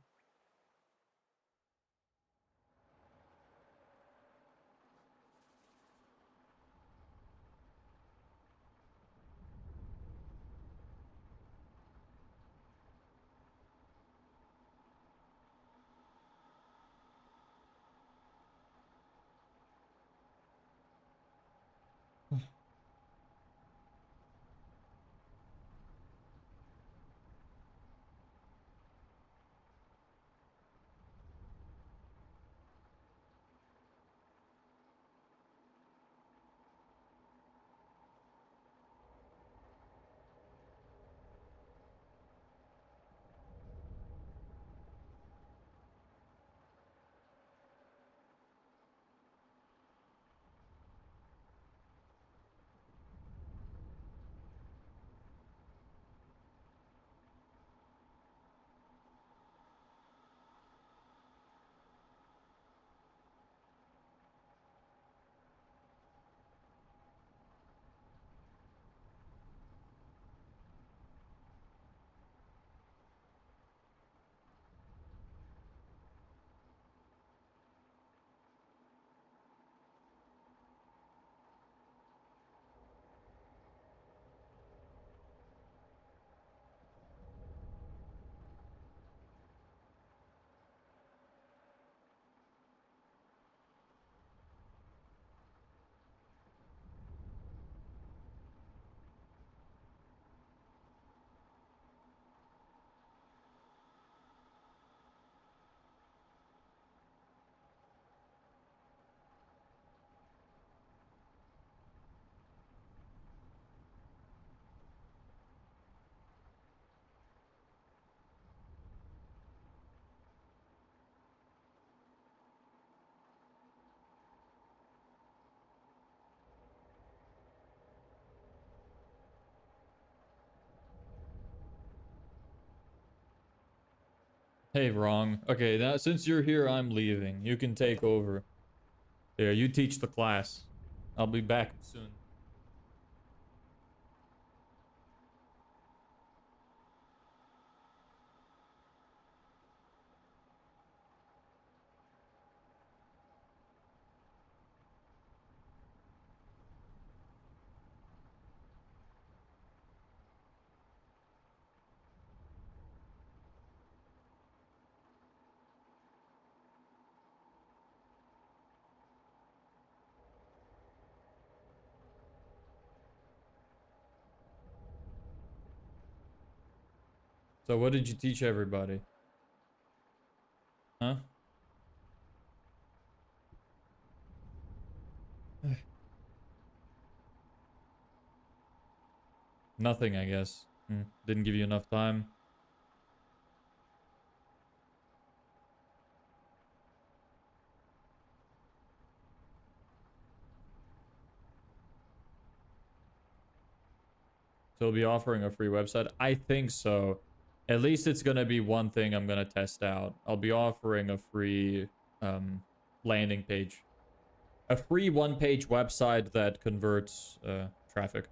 [SPEAKER 1] Hey, wrong. Okay, now since you're here, I'm leaving. You can take over. Here, you teach the class. I'll be back soon. So what did you teach everybody? Huh? Nothing, I guess. Didn't give you enough time. So we'll be offering a free website? I think so. At least it's gonna be one thing I'm gonna test out. I'll be offering a free landing page. A free one-page website that converts traffic.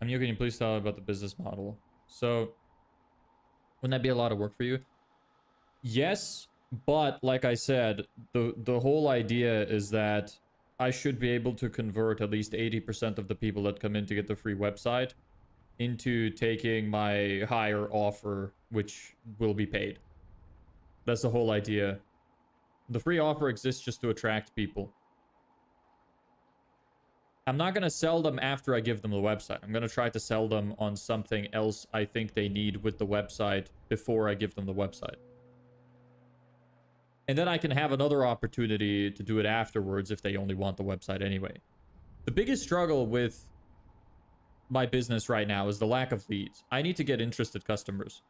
[SPEAKER 1] I mean, can you please tell about the business model? So, wouldn't that be a lot of work for you? Yes, but like I said, the whole idea is that I should be able to convert at least 80% of the people that come in to get the free website into taking my higher offer, which will be paid. That's the whole idea. The free offer exists just to attract people. I'm not going to sell them after I give them the website. I'm going to try to sell them on something else I think they need with the website before I give them the website. And then I can have another opportunity to do it afterwards if they only want the website anyway. The biggest struggle with my business right now is the lack of leads. I need to get interested customers.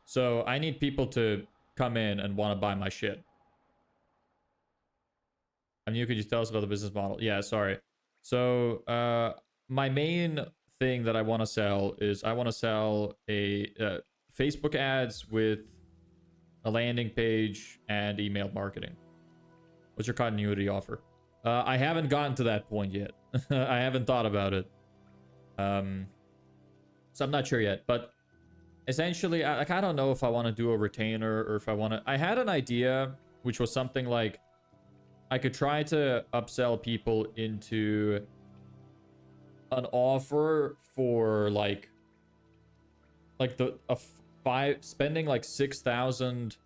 [SPEAKER 1] So I need people to come in and want to buy my shit. I mean, could you tell us about the business model? Yeah, sorry. So my main thing that I want to sell is I want to sell a Facebook ads with a landing page and email marketing. What's your continuity offer? I haven't gotten to that point yet. I haven't thought about it. So I'm not sure yet, but essentially, I don't know if I want to do a retainer or if I want to. I had an idea, which was something like I could try to upsell people into an offer for spending like 6,000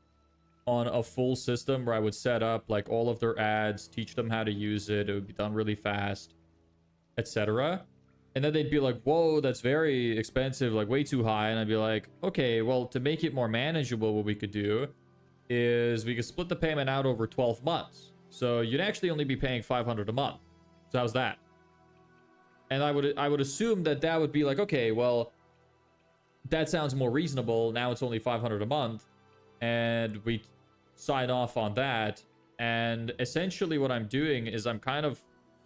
[SPEAKER 1] on a full system where I would set up like all of their ads, teach them how to use it. It would be done really fast, etc. And then they'd be like, whoa, that's very expensive, like way too high. And I'd be like, okay, well, to make it more manageable, what we could do is we could split the payment out over 12 months. So you'd actually only be paying 500 a month. So how's that? And I would assume that that would be like, okay, well, that sounds more reasonable. Now it's only 500 a month. And we sign off on that. And essentially what I'm doing is I'm kind of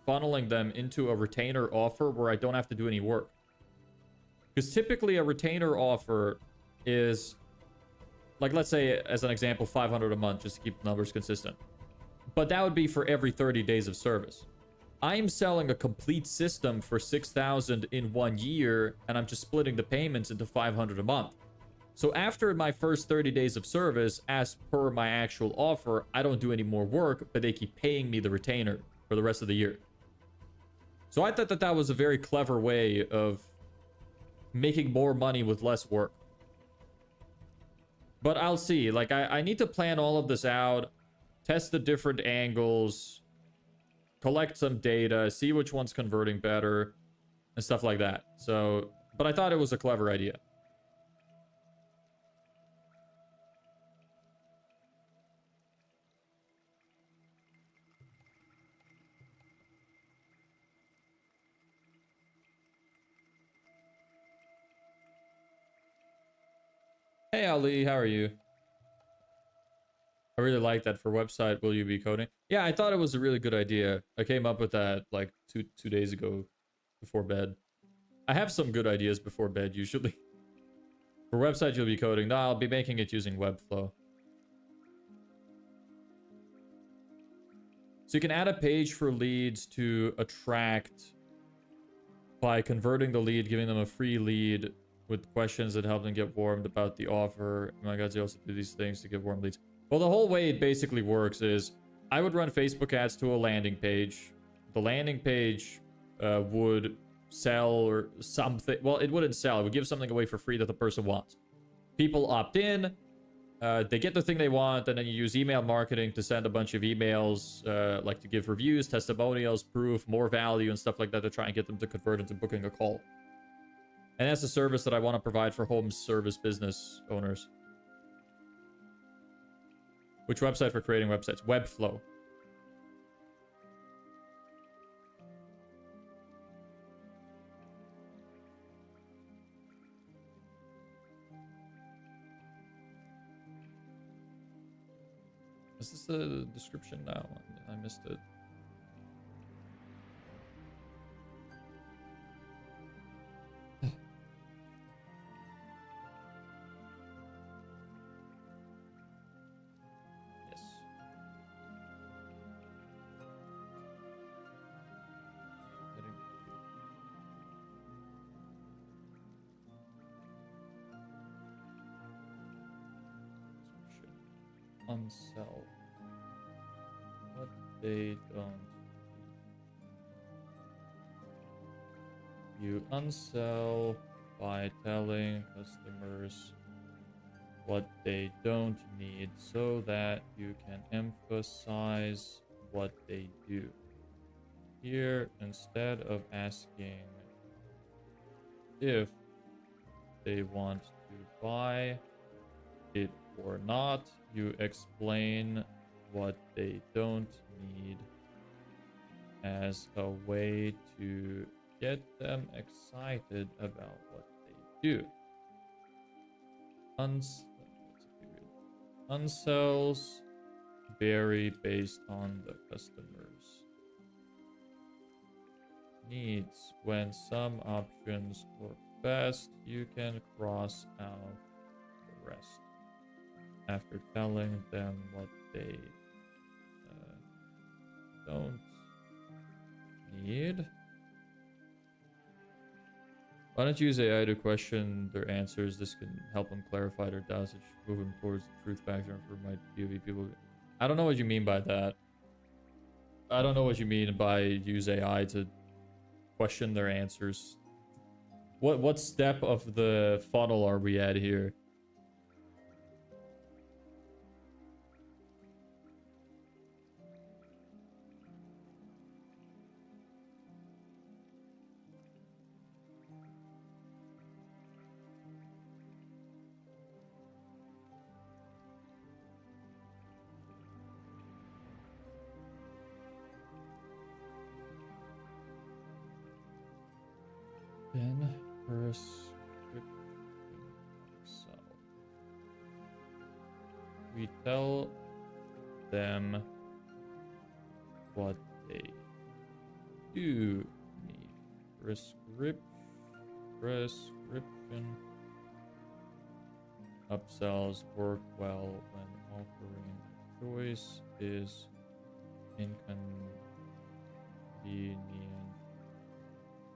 [SPEAKER 1] funneling them into a retainer offer where I don't have to do any work. Because typically a retainer offer is, like, let's say, as an example, 500 a month, just to keep the numbers consistent. But that would be for every 30 days of service. I'm selling a complete system for 6,000 in 1 year, and I'm just splitting the payments into 500 a month. So after my first 30 days of service, as per my actual offer, I don't do any more work, but they keep paying me the retainer for the rest of the year. So I thought that that was a very clever way of making more money with less work. But I'll see. Like, I need to plan all of this out, test the different angles, collect some data, see which one's converting better, and stuff like that. So, but I thought it was a clever idea. Hey, Ali, how are you? I really like that for website. Will you be coding? Yeah, I thought it was a really good idea. I came up with that like two days ago before bed. I have some good ideas before bed usually. For website, you'll be coding. No, I'll be making it using Webflow. So you can add a page for leads to attract by converting the lead, giving them a free lead with questions that help them get warmed about the offer. Oh my God, you also do these things to get warm leads. Well, the whole way it basically works is I would run Facebook ads to a landing page. The landing page would sell or something. Well, it wouldn't sell. It would give something away for free that the person wants. People opt in. They get the thing they want, and then you use email marketing to send a bunch of emails, like to give reviews, testimonials, proof, more value, and stuff like that to try and get them to convert into booking a call. And that's a service that I want to provide for home service business owners. Which website for creating websites? Webflow. Is this the description now? I missed it. Yes. unsell what they don't. You unsell by telling customers what they don't need so that you can emphasize what they do. Here, instead of asking if they want to buy it or not, you explain what they don't need as a way to get them excited about what they do. Unsells vary based on the customer's needs. When some options work best, you can cross out the rest. After telling them what they don't need. Why don't you use AI to question their answers? This can help them clarify their doubts and move them towards the truth factor for my POV people. I don't know what you mean by that. I don't know what you mean by use AI to question their answers. What step of the funnel are we at here? Then prescription upsell. We tell them what they do need. Prescription upsells work well when offering choice is inconvenient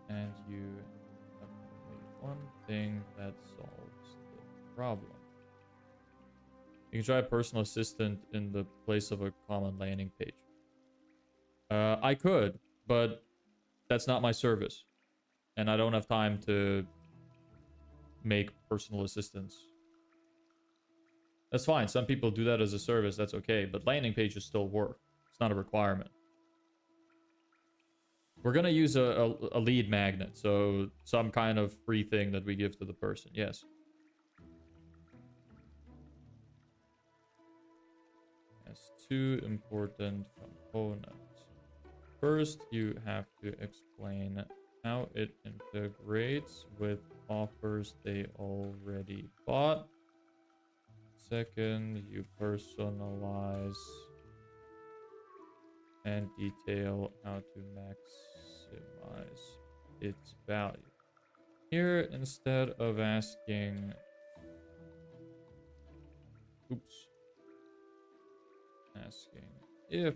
[SPEAKER 1] and you have only one thing that solves the problem. You can try a personal assistant in the place of a common landing page. I could, but that's not my service. And I don't have time to make personal assistants. That's fine. Some people do that as a service. That's okay. But landing pages still work. It's not a requirement. We're going to use a lead magnet. So some kind of free thing that we give to the person. Yes. That's two important components. First, you have to explain how it integrates with offers they already bought. Second, you personalize and detail how to maximize its value. Here, instead of asking, asking if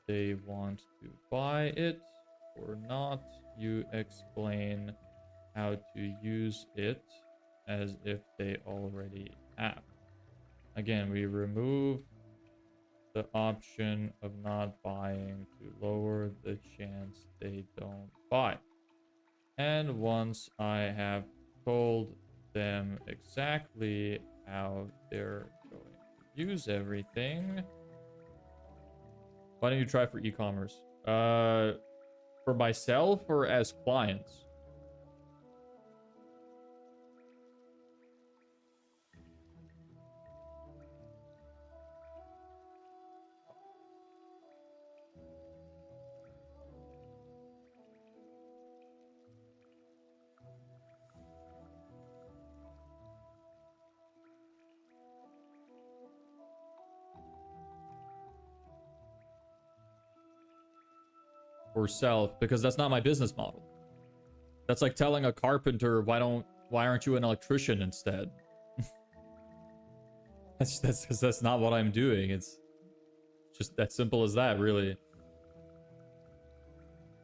[SPEAKER 1] they want to buy it or not, you explain how to use it as if they already have. Again, we remove the option of not buying to lower the chance they don't buy. And once I have told them exactly how they're going to use everything, why don't you try for e-commerce? For myself or as clients? Or self, because that's not my business model. That's like telling a carpenter, why aren't you an electrician instead? that's not what I'm doing. It's just that simple as that, really.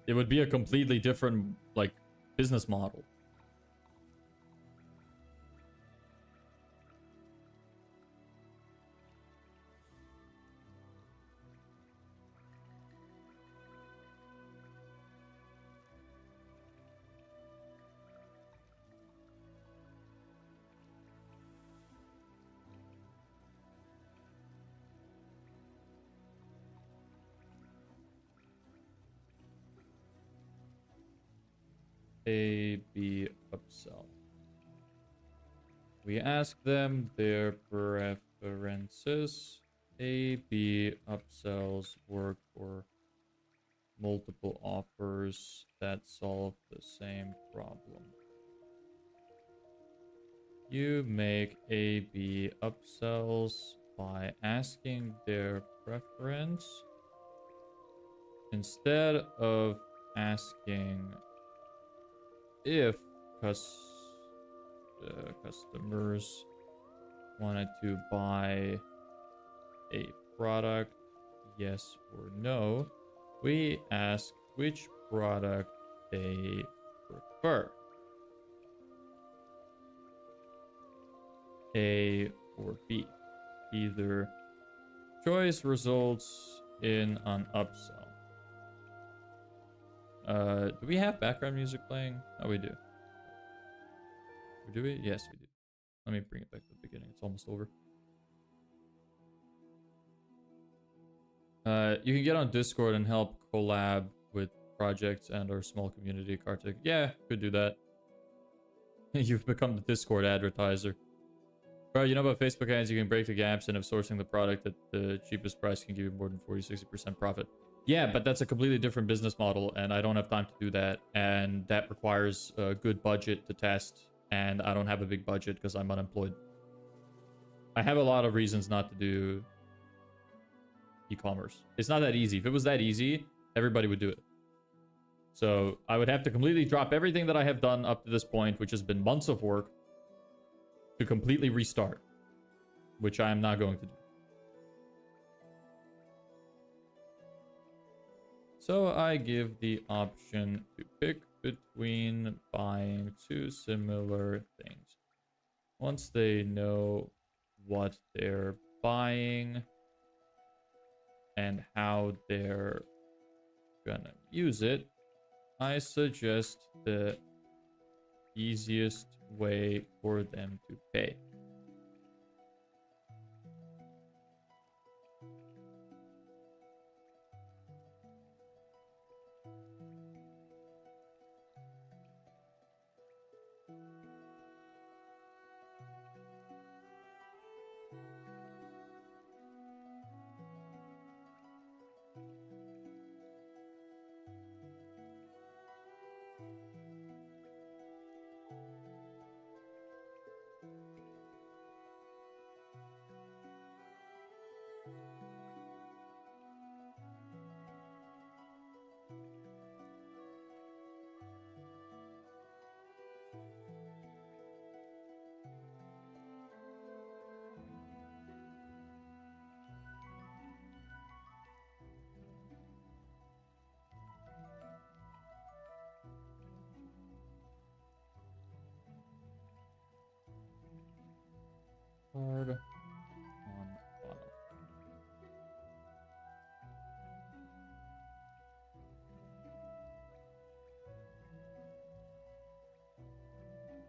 [SPEAKER 1] It would be a completely different like business model. A, B upsell. We ask them their preferences. A, B upsells work for multiple offers that solve the same problem. You make A, B upsells by asking their preference instead of asking if customers wanted to buy a product, yes or no. We ask which product they prefer. A or B. Either choice results in an upsell. Do we have background music playing? Oh, we do. Do we? Yes, we do. Let me bring it back to the beginning. It's almost over. You can get on Discord and help collab with projects and our small community, Kartik. Yeah, could do that. You've become the Discord advertiser. Bro, you know about Facebook ads? You can break the gaps, and if sourcing the product at the cheapest price can give you more than 40-60% profit. Yeah, but that's a completely different business model, and I don't have time to do that. And that requires a good budget to test, and I don't have a big budget because I'm unemployed. I have a lot of reasons not to do e-commerce. It's not that easy. If it was that easy, everybody would do it. So I would have to completely drop everything that I have done up to this point, which has been months of work, to completely restart, which I am not going to do. So I give the option to pick between buying two similar things. Once they know what they're buying and how they're gonna use it, I suggest the easiest way for them to pay. Card on file.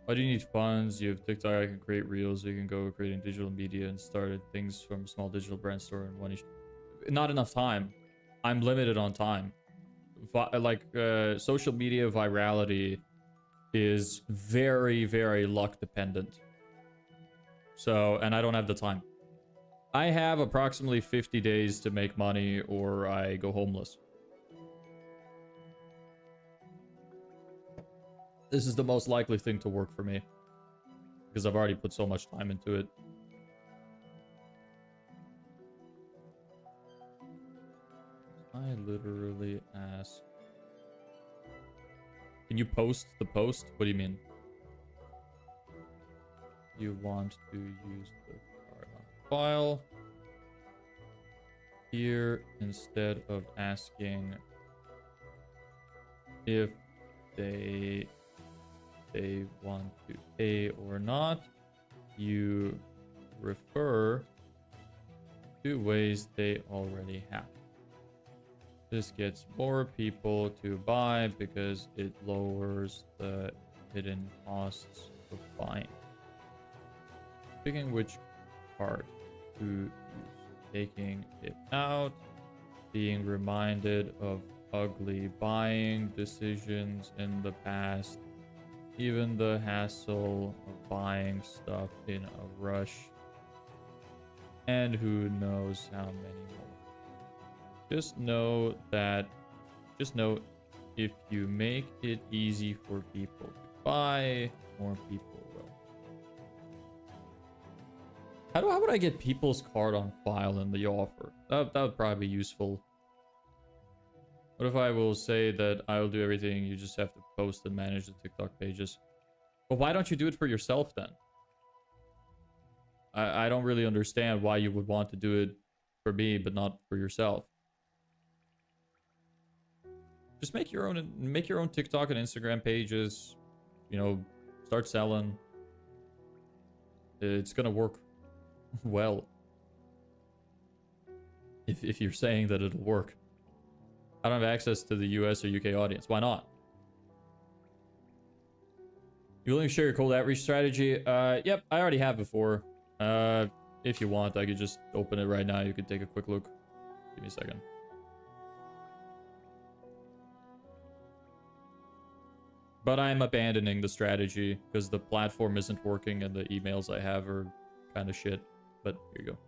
[SPEAKER 1] Why do you need funds? You have TikTok, I can create reels, you can go creating digital media and started things from a small digital brand store in one each. Not enough time. I'm limited on time. Social media virality is very, very luck dependent. So, and I don't have the time. I have approximately 50 days to make money or I go homeless. This is the most likely thing to work for me because I've already put so much time into it. I literally ask, can you post the post? What do you mean? You want to use the card on file here instead of asking if they want to pay or not. You refer to ways they already have. This gets more people to buy because it lowers the hidden costs of buying. Picking which card to use, taking it out, being reminded of ugly. Buying decisions in the past. Even the hassle of buying stuff in a rush. And who knows how many more. Just know if you make it easy for people to buy, more people will. How would I get people's card on file in the offer? That would probably be useful. What if I will say that I'll do everything, you just have to post and manage the TikTok pages? Well, why don't you do it for yourself then? I don't really understand why you would want to do it for me, but not for yourself. Just make your own TikTok and Instagram pages. You know, start selling. It's gonna work well. If you're saying that it'll work. I don't have access to the US or UK audience. Why not? You willing to share your cold outreach strategy? Yep, I already have before. If you want, I could just open it right now. You could take a quick look. Give me a second. But I'm abandoning the strategy because the platform isn't working and the emails I have are kind of shit. But here you go.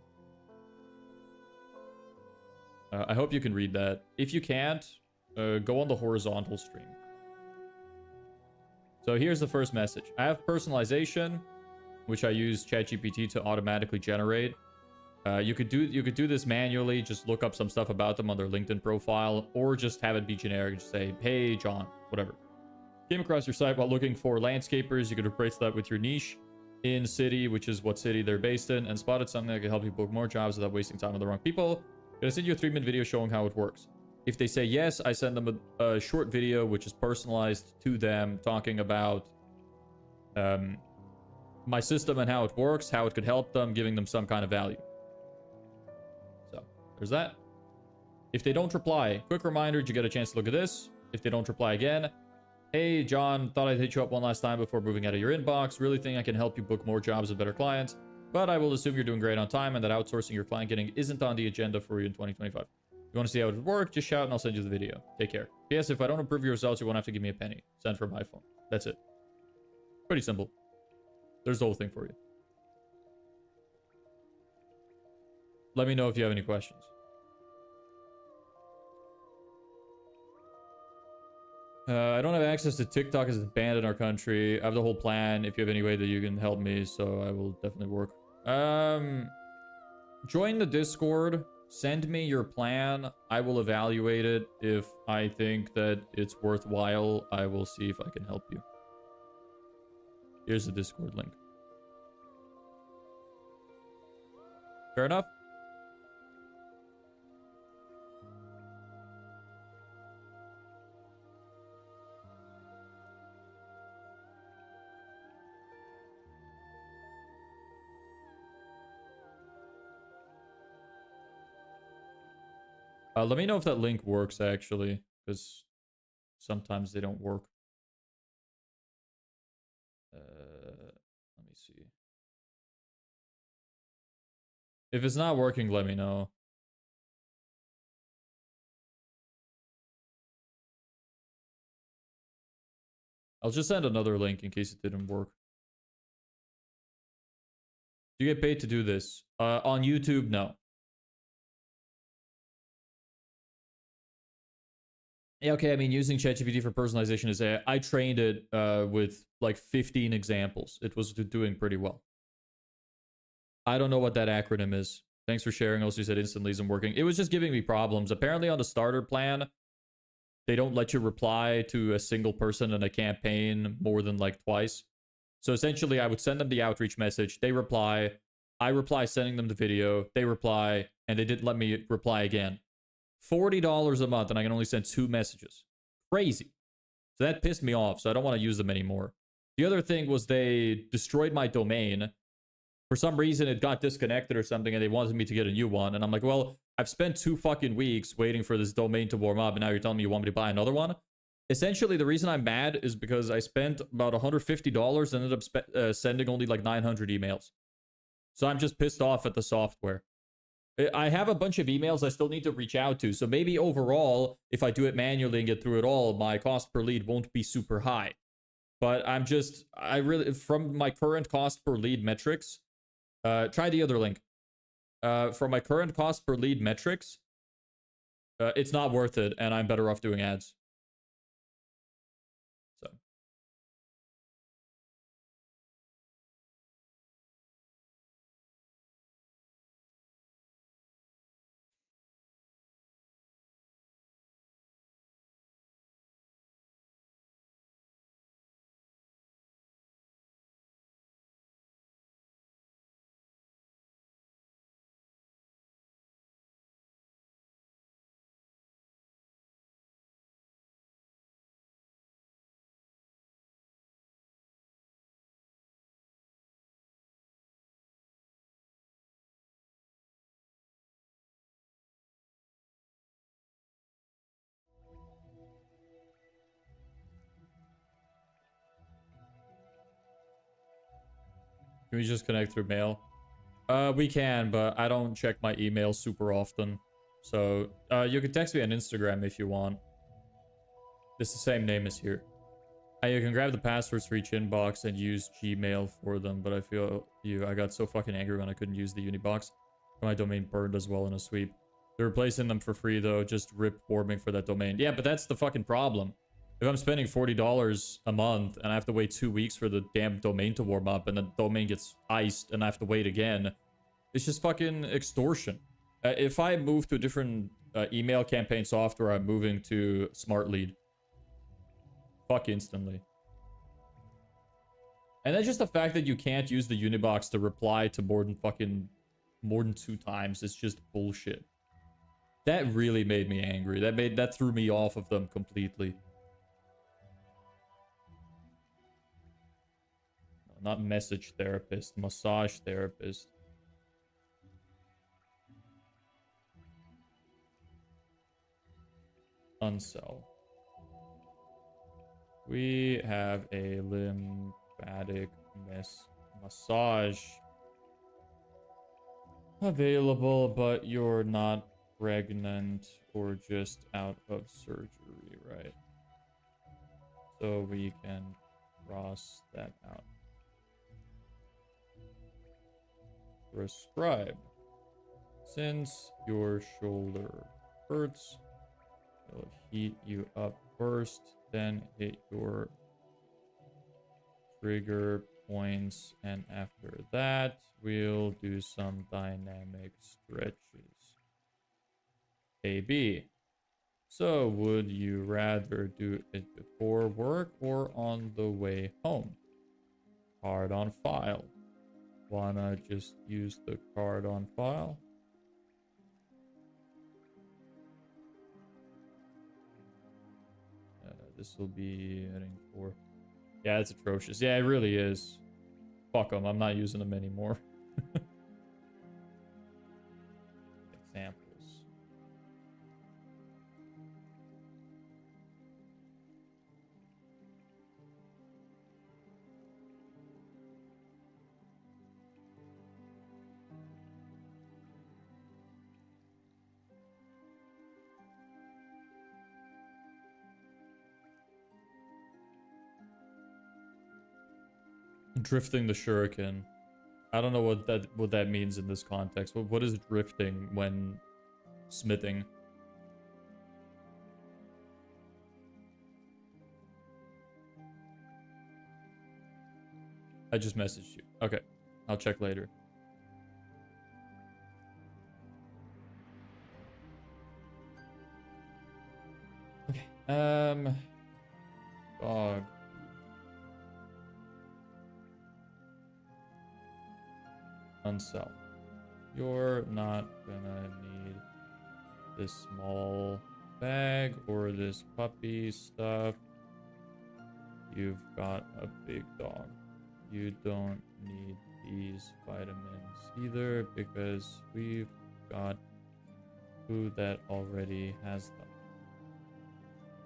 [SPEAKER 1] I hope you can read that. If you can't, go on the horizontal stream. So here's the first message. I have personalization, which I use ChatGPT to automatically generate. You could do this manually. Just look up some stuff about them on their LinkedIn profile, or just have it be generic. Just say, "Hey, John," whatever. Came across your site while looking for landscapers. You could replace that with your niche in city, which is what city they're based in, and spotted something that could help you book more jobs without wasting time on the wrong people. Gonna send you a 3-minute video showing how it works. If they say yes, I send them a short video which is personalized to them, talking about my system and how it works, how it could help them, giving them some kind of value. So there's that. If they don't reply, quick reminder, did you get a chance to look at this? If they don't reply again, "Hey, John, thought I'd hit you up one last time before moving out of your inbox. Really think I can help you book more jobs with better clients, but I will assume you're doing great on time and that outsourcing your client getting isn't on the agenda for you in 2025. You want to see how it would work? Just shout and I'll send you the video. Take care. Yes, if I don't approve your results, you won't have to give me a penny. Send from my phone." That's it. Pretty simple. There's the whole thing for you. Let me know if you have any questions. I don't have access to TikTok as it's banned in our country. I have the whole plan. If you have any way that you can help me, so I will definitely work. Join the Discord. Send me your plan. I will evaluate it. If I think that it's worthwhile, I will see if I can help you. Here's the Discord link. Fair enough? Let me know if that link works, actually, because sometimes they don't work. Let me see. If it's not working, let me know. I'll just send another link in case it didn't work. Do you get paid to do this? On YouTube, no. Yeah, okay, I mean, using ChatGPT for personalization is... I trained it with like 15 examples. It was doing pretty well. I don't know what that acronym is. Thanks for sharing. Also, you said instantly isn't working. It was just giving me problems. Apparently on the starter plan, they don't let you reply to a single person in a campaign more than like twice. So essentially, I would send them the outreach message. They reply. I reply sending them the video. They reply, and they didn't let me reply again. $40 a month, and I can only send 2 messages. Crazy. So that pissed me off, so I don't want to use them anymore. The other thing was they destroyed my domain. For some reason, it got disconnected or something, and they wanted me to get a new one. And I'm like, well, I've spent 2 fucking weeks waiting for this domain to warm up, and now you're telling me you want me to buy another one? Essentially, the reason I'm mad is because I spent about $150 and ended up sending only like 900 emails. So I'm just pissed off at the software. I have a bunch of emails I still need to reach out to. So maybe overall, if I do it manually and get through it all, my cost per lead won't be super high. But I really, from my current cost per lead metrics, try the other link. From my current cost per lead metrics, it's not worth it, and I'm better off doing ads. So. Can we just connect through mail? We can, but I don't check my email super often. So, you can text me on Instagram if you want. It's the same name as here. You can grab the passwords for each inbox and use Gmail for them, but I got so fucking angry when I couldn't use the Unibox. My domain burned as well in a sweep. They're replacing them for free though, just rip warming for that domain. Yeah, but that's the fucking problem. If I'm spending $40 a month and I have to wait 2 weeks for the damn domain to warm up and the domain gets iced and I have to wait again, it's just fucking extortion. If I move to a different email campaign software, I'm moving to Smart Lead. Fuck instantly. And that's just the fact that you can't use the Unibox to reply to more than 2 times. It's just bullshit. That really made me angry. That threw me off of them completely. No, not message therapist, massage therapist. Unsell. We have a lymphatic massage available, but you're not pregnant or just out of surgery, right? So we can cross that out. Prescribe. Since your shoulder hurts, it'll heat you up first, then hit your trigger points, and after that we'll do some dynamic stretches. AB. So would you rather do it before work or on the way home? Card on file. Wanna just use the card on file? This will be heading for... Yeah, it's atrocious. Yeah, it really is. Fuck them. I'm not using them anymore. Examples. Drifting the shuriken. I don't know what that means in this context. What is drifting when smithing? I just messaged you. Okay. I'll check later. Okay. Dog. Unsell. You're not gonna need this small bag or this puppy stuff. You've got a big dog. You don't need these vitamins either because we've got food that already has them.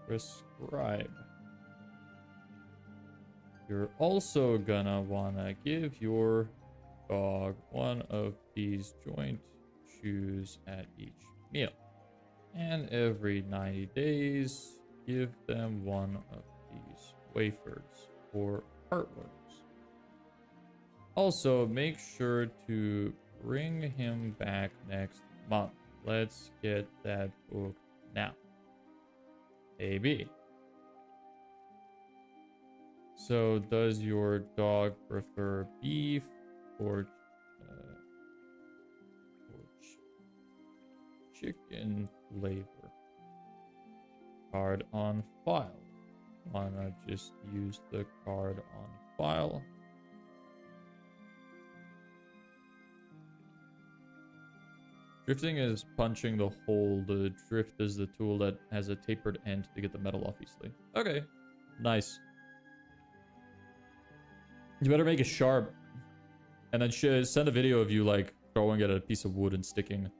[SPEAKER 1] Prescribe. You're also gonna wanna give your dog one of these joint choose at each meal. And every 90 days, give them one of these wafers or artworks. Also, make sure to bring him back next month. Let's get that booked now. AB. So, does your dog prefer beef or chicken flavor? Card on file. Wanna just use the card on file? Drifting is punching the hole. The drift is the tool that has a tapered end to get the metal off easily. Okay, nice. You better make it sharp. And then send a video of you like throwing at a piece of wood and sticking.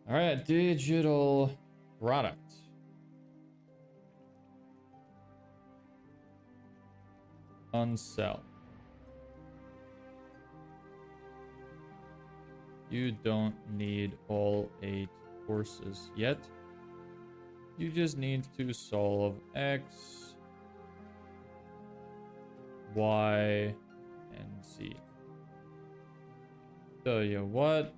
[SPEAKER 1] All right, digital product. Unsell. You don't need all 8 courses yet. You just need to solve X, Y, and Z. Tell you what,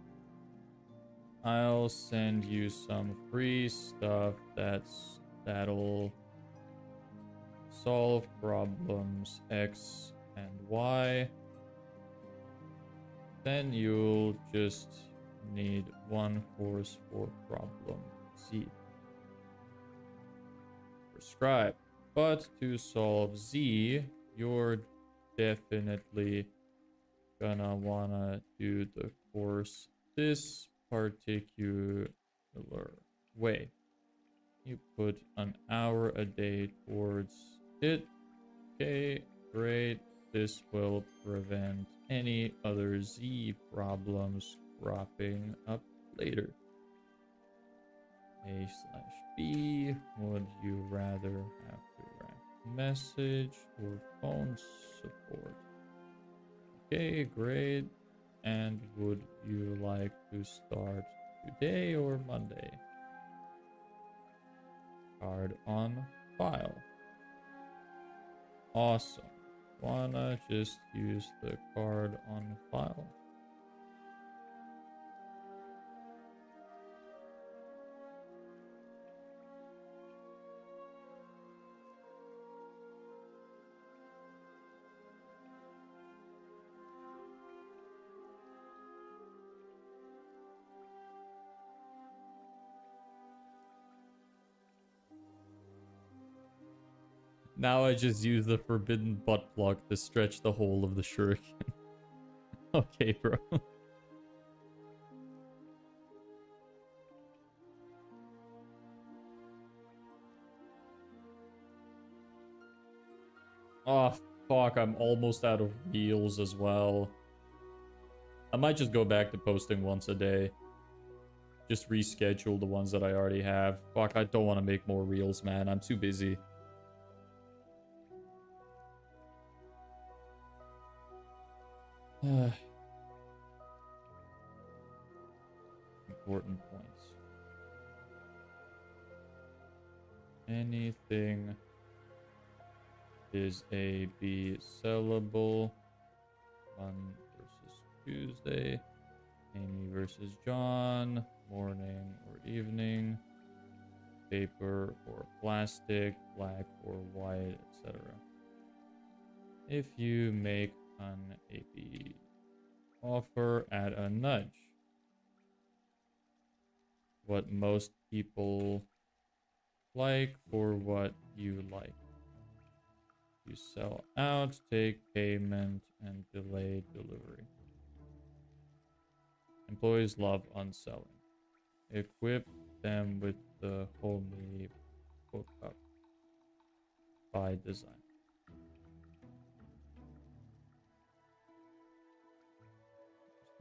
[SPEAKER 1] I'll send you some free stuff that'll solve problems X and Y. Then you'll just need 1 course for problem Z. Prescribe. But to solve Z, you're definitely gonna wanna do the course this particular way. You put an hour a day towards it. Okay, great. This will prevent any other Z problems cropping up later. A/B, would you rather have direct message or phone support? Okay, great. And would you like to start today or Monday? Card on file. Awesome. Wanna just use the card on file? Now I just use the forbidden butt plug to stretch the hole of the shuriken. Okay, bro. Oh, fuck, I'm almost out of reels as well. I might just go back to posting once a day. Just reschedule the ones that I already have. Fuck, I don't want to make more reels, man. I'm too busy. Important points. Anything is A, B sellable. Monday versus Tuesday. Amy versus John. Morning or evening. Paper or plastic. Black or white, etc. If you make an AB offer, add a nudge. What most people like for what you like. You sell out, take payment, and delay delivery. Employees love unselling. Equip them with the homie hookup by design.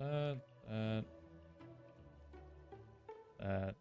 [SPEAKER 1] that, that, that.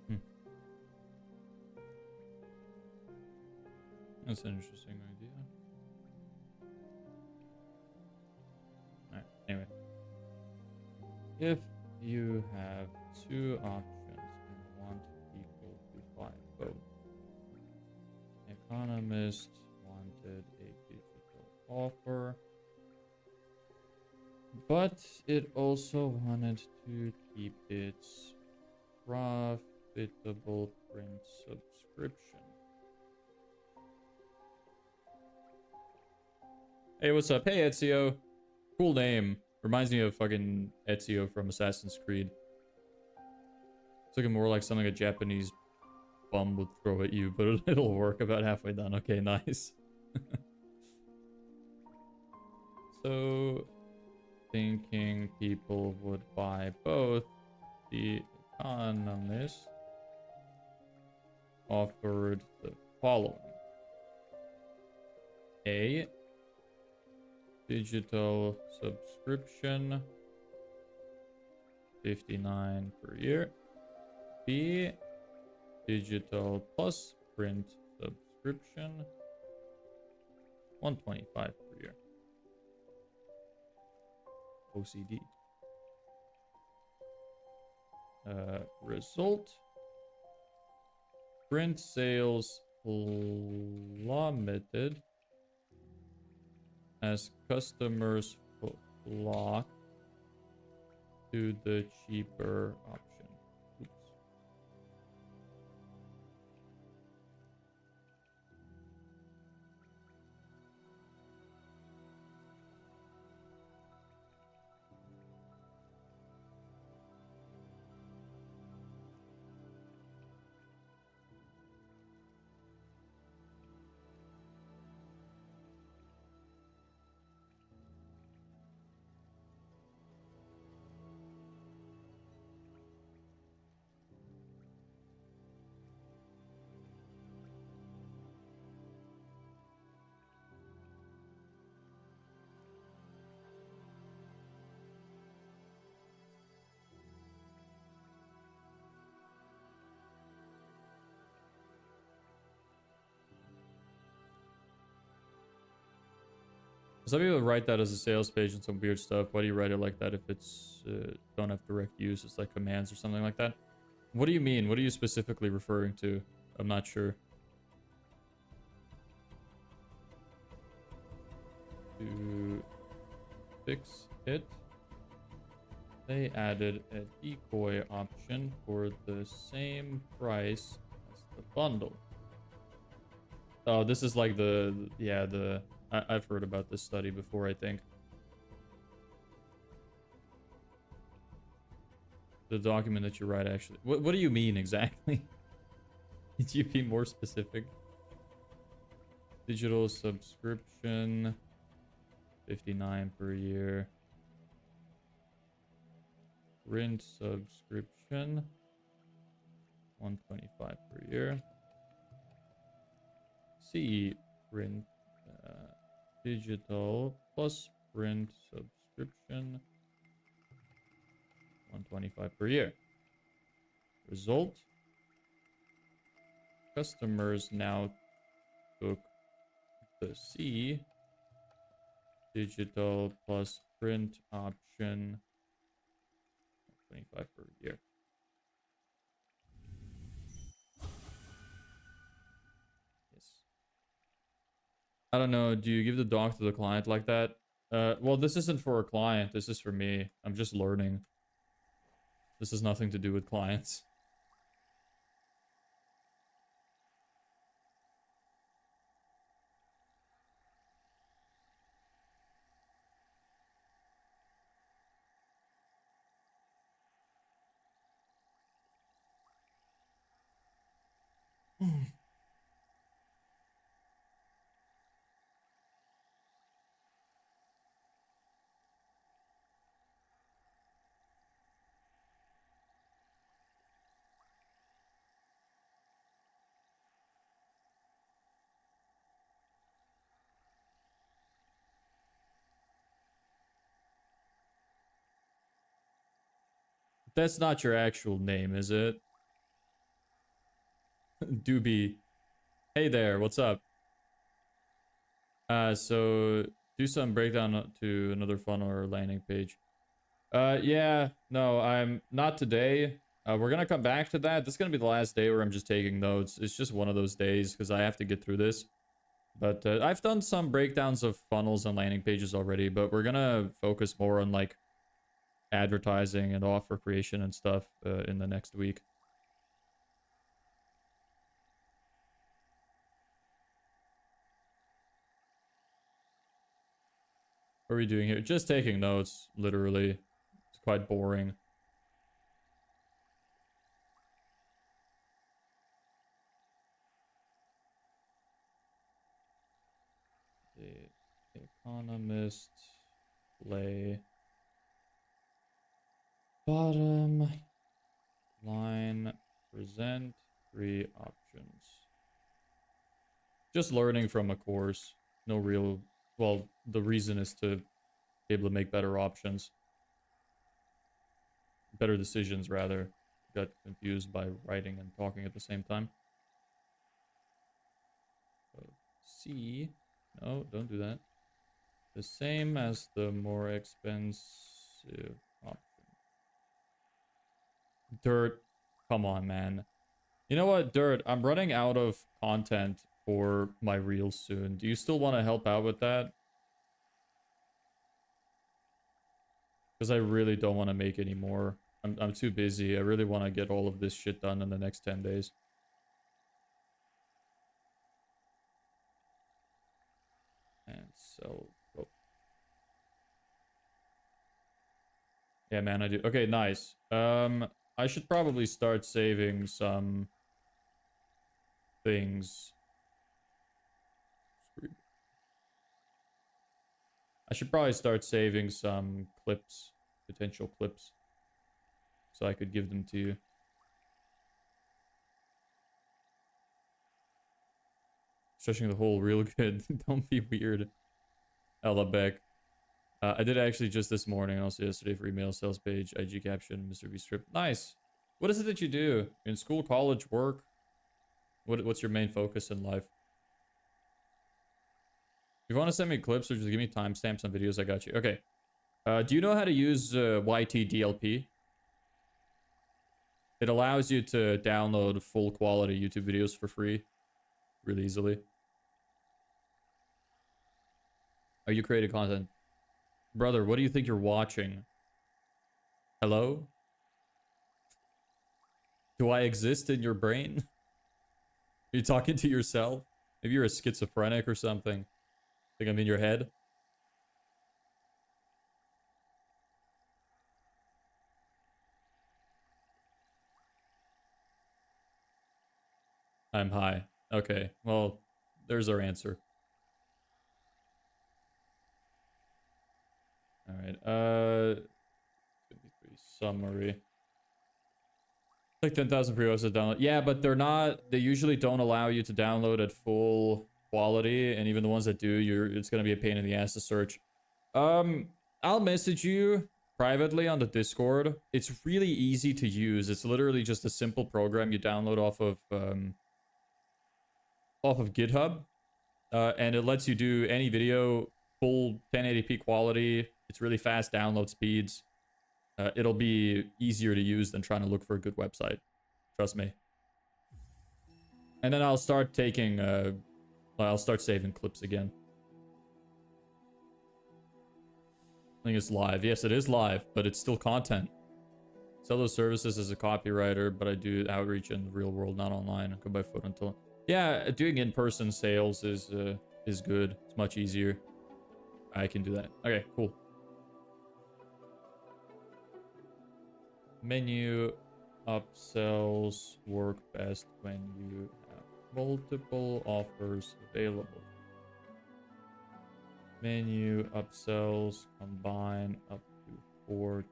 [SPEAKER 1] Hmm. That's an interesting idea. Alright, anyway. If you have two options and want people to buy both, Economist wanted a digital offer, but it also wanted to keep its profitable print subscription. Hey, what's up? Hey, Ezio. Cool name. Reminds me of fucking Ezio from Assassin's Creed. It's looking more like something a Japanese bum would throw at you, but it'll work about halfway done. Okay, nice. So, thinking people would buy both, the Economist offered the following. A digital subscription, $59 per year. B digital plus print subscription, $125 per year. OCD. Result: print sales plummeted as customers flock to the cheaper option. Oops. Some people write that as a sales page and some weird stuff. Why do you write it like that if it's don't have direct use? It's like commands or something like that. What do you mean? What are you specifically referring to? I'm not sure. To fix it, they added a decoy option for the same price as the bundle. Oh, this is like I've heard about this study before, I think. The document that you write, actually. What do you mean exactly? Could you be more specific? Digital subscription, 59 per year. Print subscription, 125 per year. C print digital plus print subscription, 125 per year. Result: customers now took the C digital plus print option, 125 per year. Yes. I don't know. Do you give the doc to the client like that? Well, this isn't for a client. This is for me. I'm just learning. This has nothing to do with clients. That's not your actual name, is it? Doobie. Hey there, what's up? So do some breakdown to another funnel or landing page. Yeah, no, I'm not today. We're gonna come back to that. This is gonna be the last day where I'm just taking notes. It's just one of those days because I have to get through this. But I've done some breakdowns of funnels and landing pages already, but we're gonna focus more on like advertising and offer creation and stuff in the next week. What are we doing here? Just taking notes, literally. It's quite boring. The Economist play bottom line present 3 options. Just learning from a course. No real, well, the reason is to be able to make better options. Better decisions, rather. Got confused by writing and talking at the same time. So, C. No, don't do that. The same as the more expensive option. Dirt. Come on, man. You know what, Dirt? I'm running out of content for my reels soon. Do you still want to help out with that? Because I really don't want to make any more. I'm too busy. I really want to get all of this shit done in the next 10 days. And sell. Oh. Yeah, man, I do. Okay, nice. I should probably start saving some things. I should probably start saving some clips, potential clips, so I could give them to you. Stretching the hole real good. Don't be weird. Ellabek. I did actually just this morning, also yesterday for email sales page, IG caption, Mr. V strip. Nice. What is it that you do? In school, college, work? What's your main focus in life? If you want to send me clips or just give me timestamps on videos, I got you. Okay. Do you know how to use YTDLP? It allows you to download full quality YouTube videos for free really easily. Are you creating content? Brother, what do you think you're watching? Hello? Do I exist in your brain? Are you talking to yourself? Maybe you're a schizophrenic or something. Think I'm in your head? I'm high. Okay, well, there's our answer. Alright, 53 summary. Like 10,000 free hours to download. Yeah, but they're not, they usually don't allow you to download at full quality, and even the ones that do, it's gonna be a pain in the ass to search. I'll message you privately on the Discord. It's really easy to use. It's literally just a simple program you download off of GitHub. And it lets you do any video full 1080p quality. It's really fast download speeds. It'll be easier to use than trying to look for a good website. Trust me. And then I'll start taking, I'll start saving clips again. I think it's live. Yes, it is live, but it's still content. Sell those services as a copywriter, but I do outreach in the real world, not online. I go by foot until... Yeah, doing in-person sales is good. It's much easier. I can do that. Okay, cool. Menu upsells work best when you have multiple offers available. Menu upsells combine up to 4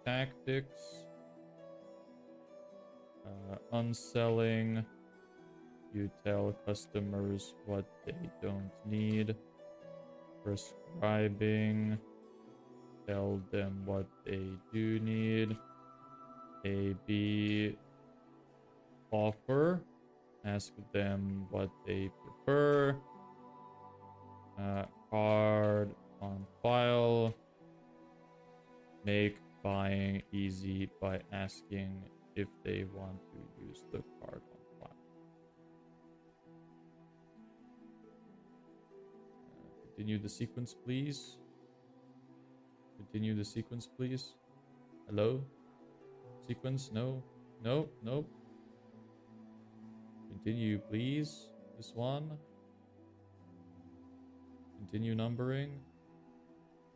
[SPEAKER 1] tactics. Unselling. You tell customers what they don't need. Prescribing. Tell them what they do need. A/B offer. Ask them what they prefer. Card on file. Make buying easy by asking if they want to use the card on file. Continue the sequence, please. Continue the sequence, please. Hello? Sequence? No. No. Nope. Continue, please. This one. Continue numbering.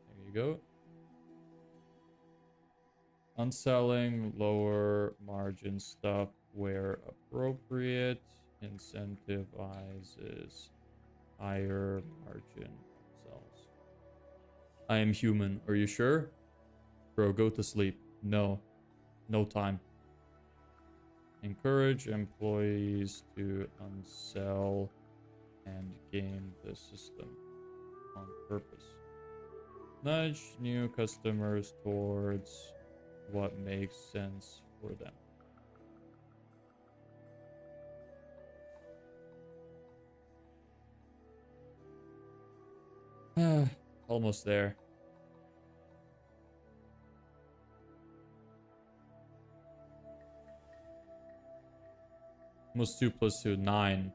[SPEAKER 1] There you go. Unselling lower margin stuff where appropriate. Incentivizes higher margin sells. I am human. Are you sure? Bro, go to sleep. No. No time. Encourage employees to unsell and game the system on purpose. Nudge new customers towards what makes sense for them. Almost there. Almost 2 + 2, 9.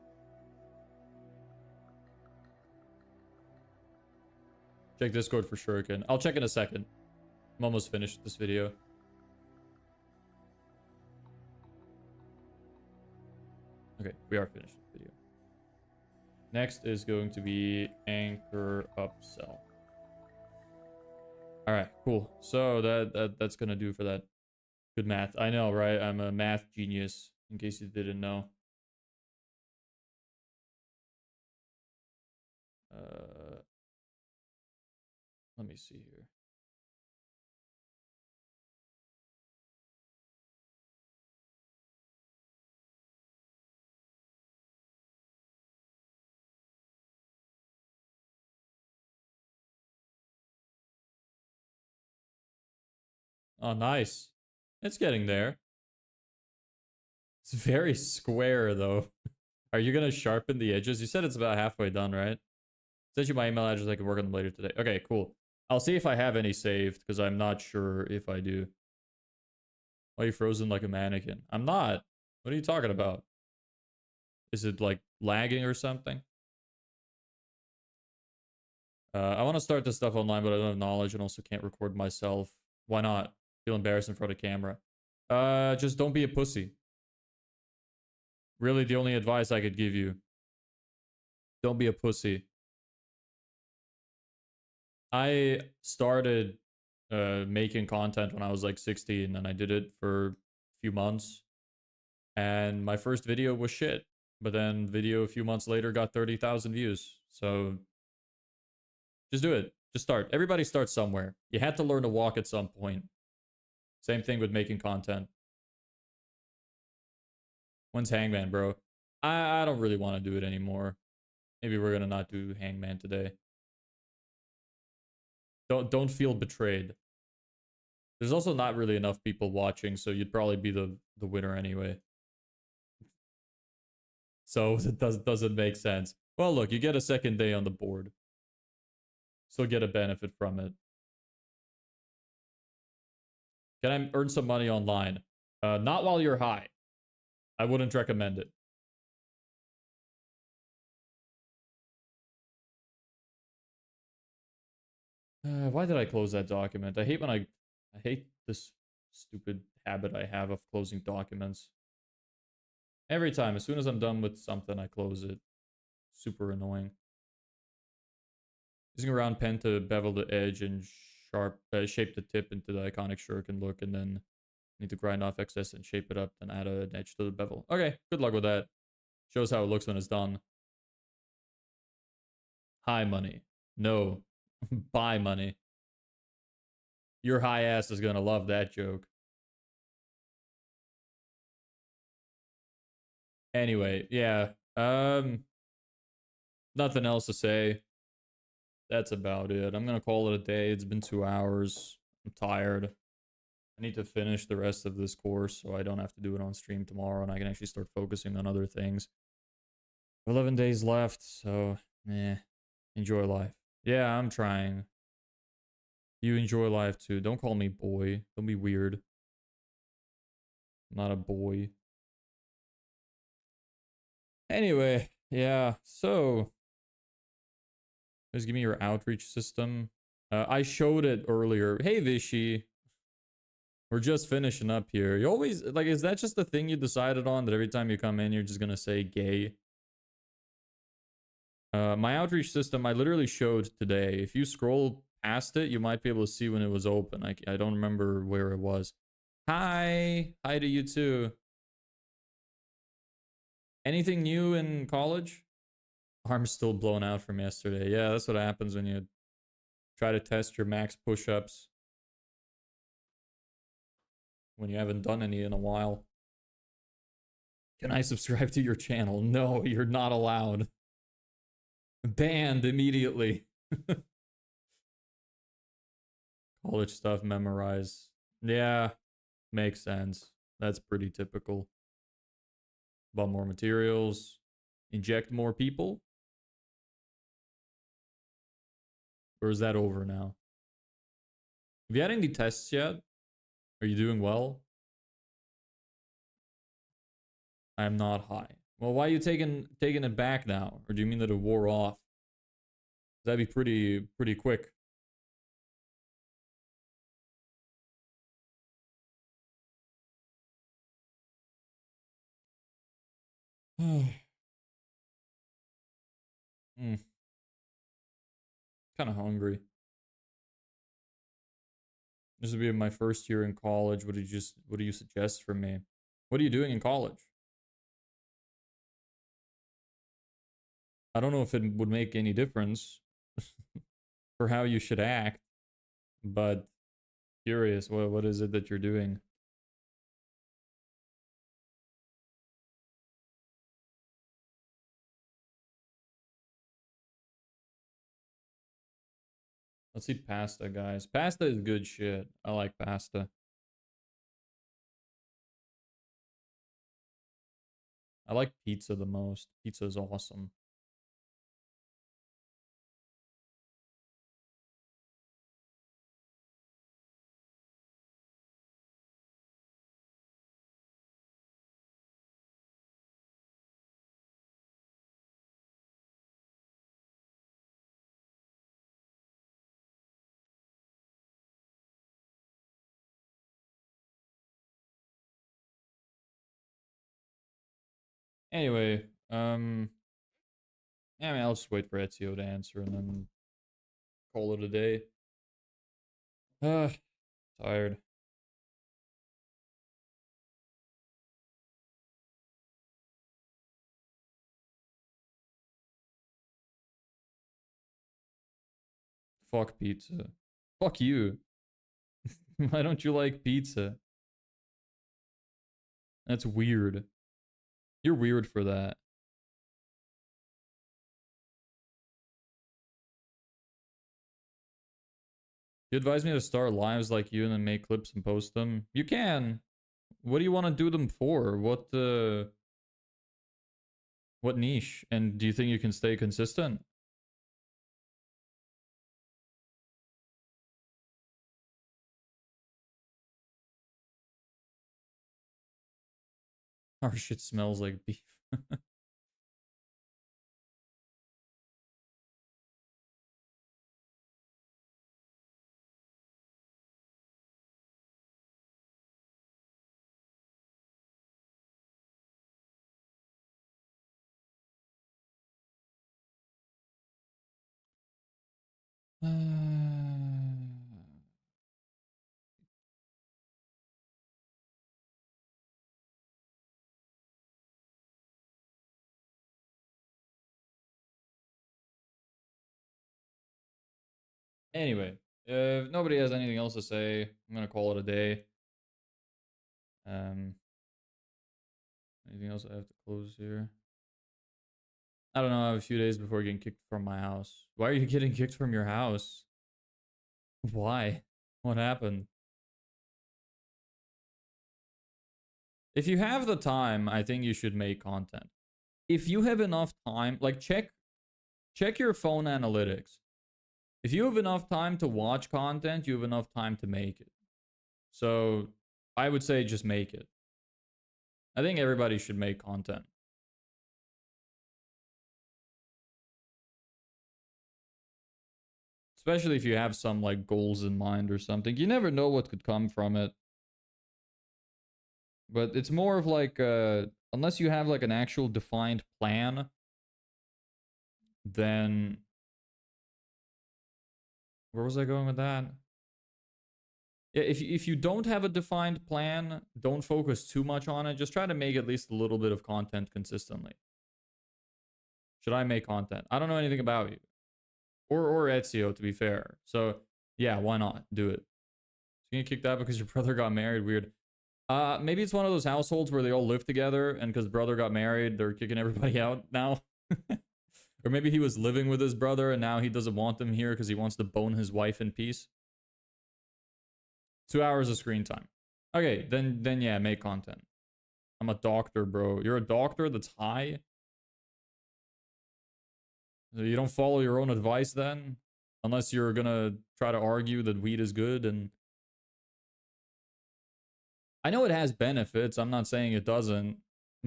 [SPEAKER 1] Check Discord for Shuriken. I'll check in a second. I'm almost finished this video. Okay, we are finished with the video. Next is going to be Anchor Upsell. Alright, cool. So that's gonna do for that. Good math. I know, right? I'm a math genius, in case you didn't know. Let me see here. Oh, nice. It's getting there. It's very square, though. Are you gonna sharpen the edges? You said it's about halfway done, right? Send you my email address. I can work on them later today. Okay, cool. I'll see if I have any saved because I'm not sure if I do. Why are you frozen like a mannequin? I'm not. What are you talking about? Is it like lagging or something? I want to start this stuff online, but I don't have knowledge and also can't record myself. Why not? Feel embarrassed in front of camera. Just don't be a pussy. Really, the only advice I could give you. Don't be a pussy. I started making content when I was like 16 and I did it for a few months. And my first video was shit. But then video a few months later got 30,000 views. So just do it. Just start. Everybody starts somewhere. You had to learn to walk at some point. Same thing with making content. When's Hangman, bro? I don't really want to do it anymore. Maybe we're gonna not do Hangman today. Don't feel betrayed. There's also not really enough people watching, so you'd probably be the winner anyway. So it doesn't make sense. Well, look, you get a second day on the board. Still get a benefit from it. Can I earn some money online? Not while you're high. I wouldn't recommend it. Why did I close that document? I hate this stupid habit I have of closing documents. Every time, as soon as I'm done with something, I close it. Super annoying. Using a round pen to bevel the edge and shape the tip into the iconic shuriken look, and then need to grind off excess and shape it up, then add an edge to the bevel. Okay, good luck with that. Shows how it looks when it's done. High money. No. Buy money. Your high ass is gonna love that joke. Anyway, yeah. Nothing else to say. That's about it. I'm gonna call it a day. It's been 2 hours. I'm tired. I need to finish the rest of this course so I don't have to do it on stream tomorrow and I can actually start focusing on other things. 11 days left, so enjoy life. Yeah, I'm trying. You enjoy life too. Don't call me boy. Don't be weird. I'm not a boy. Anyway, yeah, so just give me your outreach system. I showed it earlier. Hey, Vishy. We're just finishing up here. You always, like, is that just the thing you decided on? That every time you come in, you're just gonna say gay? My outreach system, I literally showed today. If you scroll past it, you might be able to see when it was open. I don't remember where it was. Hi. Hi to you too. Anything new in college? Arm's still blown out from yesterday. Yeah, that's what happens when you try to test your max push-ups when you haven't done any in a while. Can I subscribe to your channel? No, you're not allowed. Banned immediately. College stuff memorize. Yeah, makes sense. That's pretty typical. Bought more materials. Inject more people? Or is that over now? Have you had any tests yet? Are you doing well? I am not high. Well, why are you taking it back now? Or do you mean that it wore off? That'd be pretty quick. Kind of hungry. This would be my first year in college. What do you suggest for me? What are you doing in college? I don't know if it would make any difference for how you should act, but curious, what is it that you're doing? Let's eat pasta, guys. Pasta is good shit. I like pasta. I like pizza the most. Pizza is awesome. Anyway, yeah, I mean, I'll just wait for Ezio to answer and then call it a day. Uh, tired. Fuck pizza. Fuck you. Why don't you like pizza? That's weird. You're weird for that. You advise me to start lives like you and then make clips and post them? You can. What do you want to do them for? What niche? And do you think you can stay consistent? Our shit smells like beef. Anyway, if nobody has anything else to say, I'm gonna call it a day. Um, Anything else I have to close here? I don't know. I have a few days before getting kicked from my house. Why are you getting kicked from your house? Why? What happened? If you have the time, I think you should make content. If you have enough time, like check your phone analytics. If you have enough time to watch content, you have enough time to make it. So I would say just make it. I think everybody should make content. Especially if you have some like goals in mind or something. You never know what could come from it. But it's more of like unless you have like an actual defined plan, then where was I going with that? Yeah, if you don't have a defined plan, don't focus too much on it. Just try to make at least a little bit of content consistently. Should I make content? I don't know anything about you. Or Ezio, to be fair. So yeah, why not? Do it. You get kicked out because your brother got married. Weird. Maybe it's one of those households where they all live together, and because brother got married, they're kicking everybody out now. Or maybe he was living with his brother, and now he doesn't want them here because he wants to bone his wife in peace. 2 hours of screen time. Okay, then yeah, make content. I'm a doctor, bro. You're a doctor that's high? So you don't follow your own advice then? Unless you're gonna try to argue that weed is good and... I know it has benefits, I'm not saying it doesn't.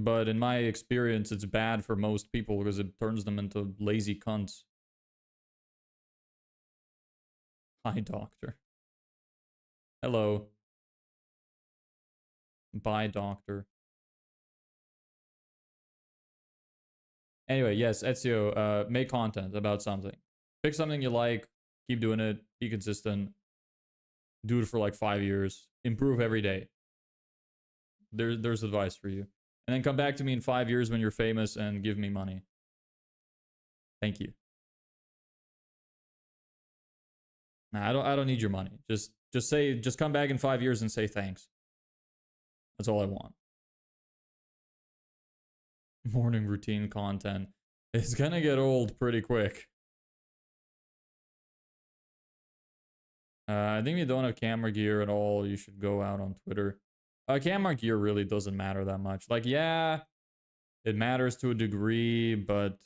[SPEAKER 1] But in my experience, it's bad for most people because it turns them into lazy cunts. Hi, doctor. Hello. Bye, doctor. Anyway, yes, Ezio, make content about something. Pick something you like, keep doing it, be consistent, do it for like 5 years, improve every day. There's advice for you. And then come back to me in 5 years when you're famous and give me money. Thank you. Nah, I don't need your money. Just come back in 5 years and say thanks. That's all I want. Morning routine content. It's gonna get old pretty quick. I think if you don't have camera gear at all, you should go out on Twitter. Camera gear really doesn't matter that much. Like, yeah, it matters to a degree, but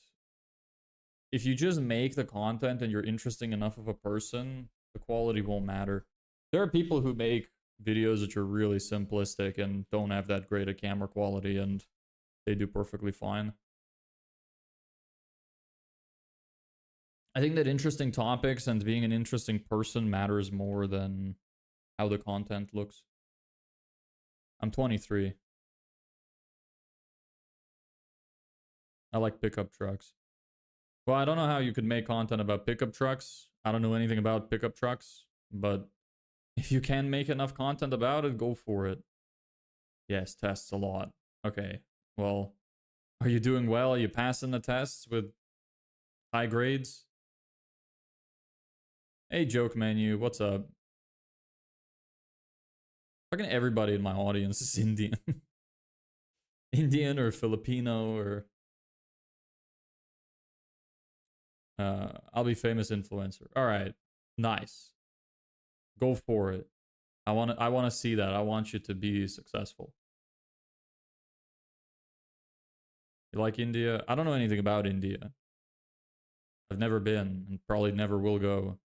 [SPEAKER 1] if you just make the content and you're interesting enough of a person, the quality won't matter. There are people who make videos that are really simplistic and don't have that great a camera quality, and they do perfectly fine. I think that interesting topics and being an interesting person matters more than how the content looks. I'm 23. I like pickup trucks. Well, I don't know how you could make content about pickup trucks. I don't know anything about pickup trucks, but if you can make enough content about it, go for it. Yes, tests a lot. Okay. Well, are you doing well? Are you passing the tests with high grades? Hey, joke menu, what's up? Fucking everybody in my audience is Indian. Indian or Filipino or I'll be famous influencer. All right. Nice. Go for it. I want to see that. I want you to be successful. You like India? I don't know anything about India. I've never been and probably never will go.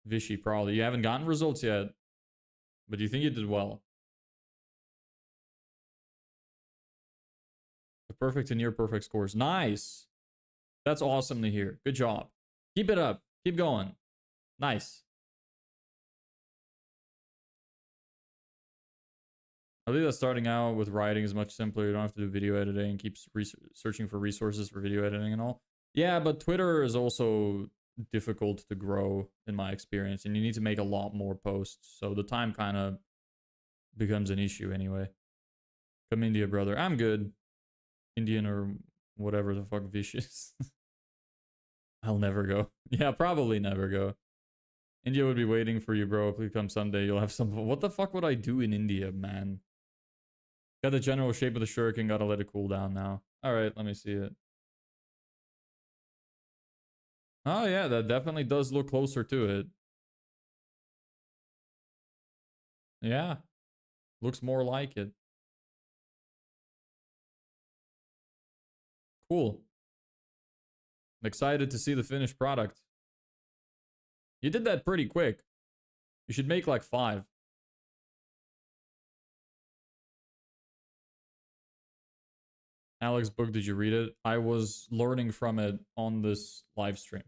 [SPEAKER 1] Vishy, probably. You haven't gotten results yet, but you think you did well. The perfect and near perfect scores. Nice. That's awesome to hear. Good job. Keep it up. Keep going. Nice. I believe that starting out with writing is much simpler. You don't have to do video editing and keep searching for resources for video editing and all. Yeah, but Twitter is also difficult to grow in my experience, and you need to make a lot more posts. So the time kind of becomes an issue anyway. Come India, brother. I'm good. Indian or whatever the fuck vicious. I'll never go. Yeah, probably never go. India would be waiting for you, bro. Please come someday. You'll have some. What the fuck would I do in India, man? Got the general shape of the shuriken. Gotta let it cool down now. All right, let me see it. Oh yeah, that definitely does look closer to it. Yeah, looks more like it. Cool. I'm excited to see the finished product. You did that pretty quick. You should make like 5. Alex book, did you read it? I was learning from it on this live stream.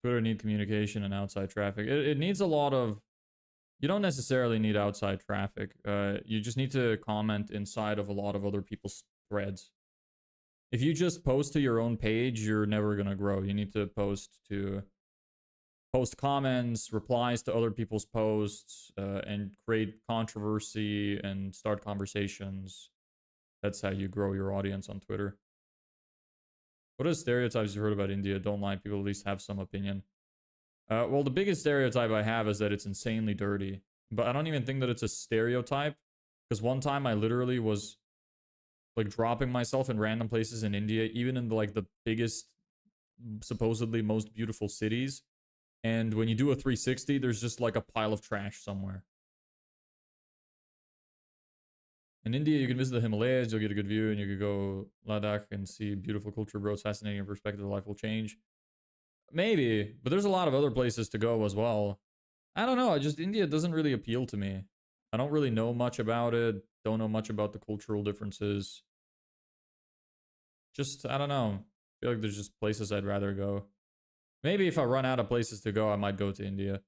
[SPEAKER 1] Twitter need communication and outside traffic. It needs a lot of... You don't necessarily need outside traffic. You just need to comment inside of a lot of other people's threads. If you just post to your own page, you're never gonna grow. You need to post comments, replies to other people's posts, and create controversy and start conversations. That's how you grow your audience on Twitter. What are stereotypes you've heard about India? Don't lie, people at least have some opinion. Well, the biggest stereotype I have is that it's insanely dirty. But I don't even think that it's a stereotype. Because one time I literally was like dropping myself in random places in India, even in like the biggest, supposedly most beautiful cities. And when you do a 360, there's just like a pile of trash somewhere. In India, you can visit the Himalayas, you'll get a good view, and you could go Ladakh and see beautiful culture, bro. It's fascinating. Your perspective of life will change. Maybe, but there's a lot of other places to go as well. I don't know. India doesn't really appeal to me. I don't really know much about it. Don't know much about the cultural differences. I don't know. I feel like there's just places I'd rather go. Maybe if I run out of places to go, I might go to India.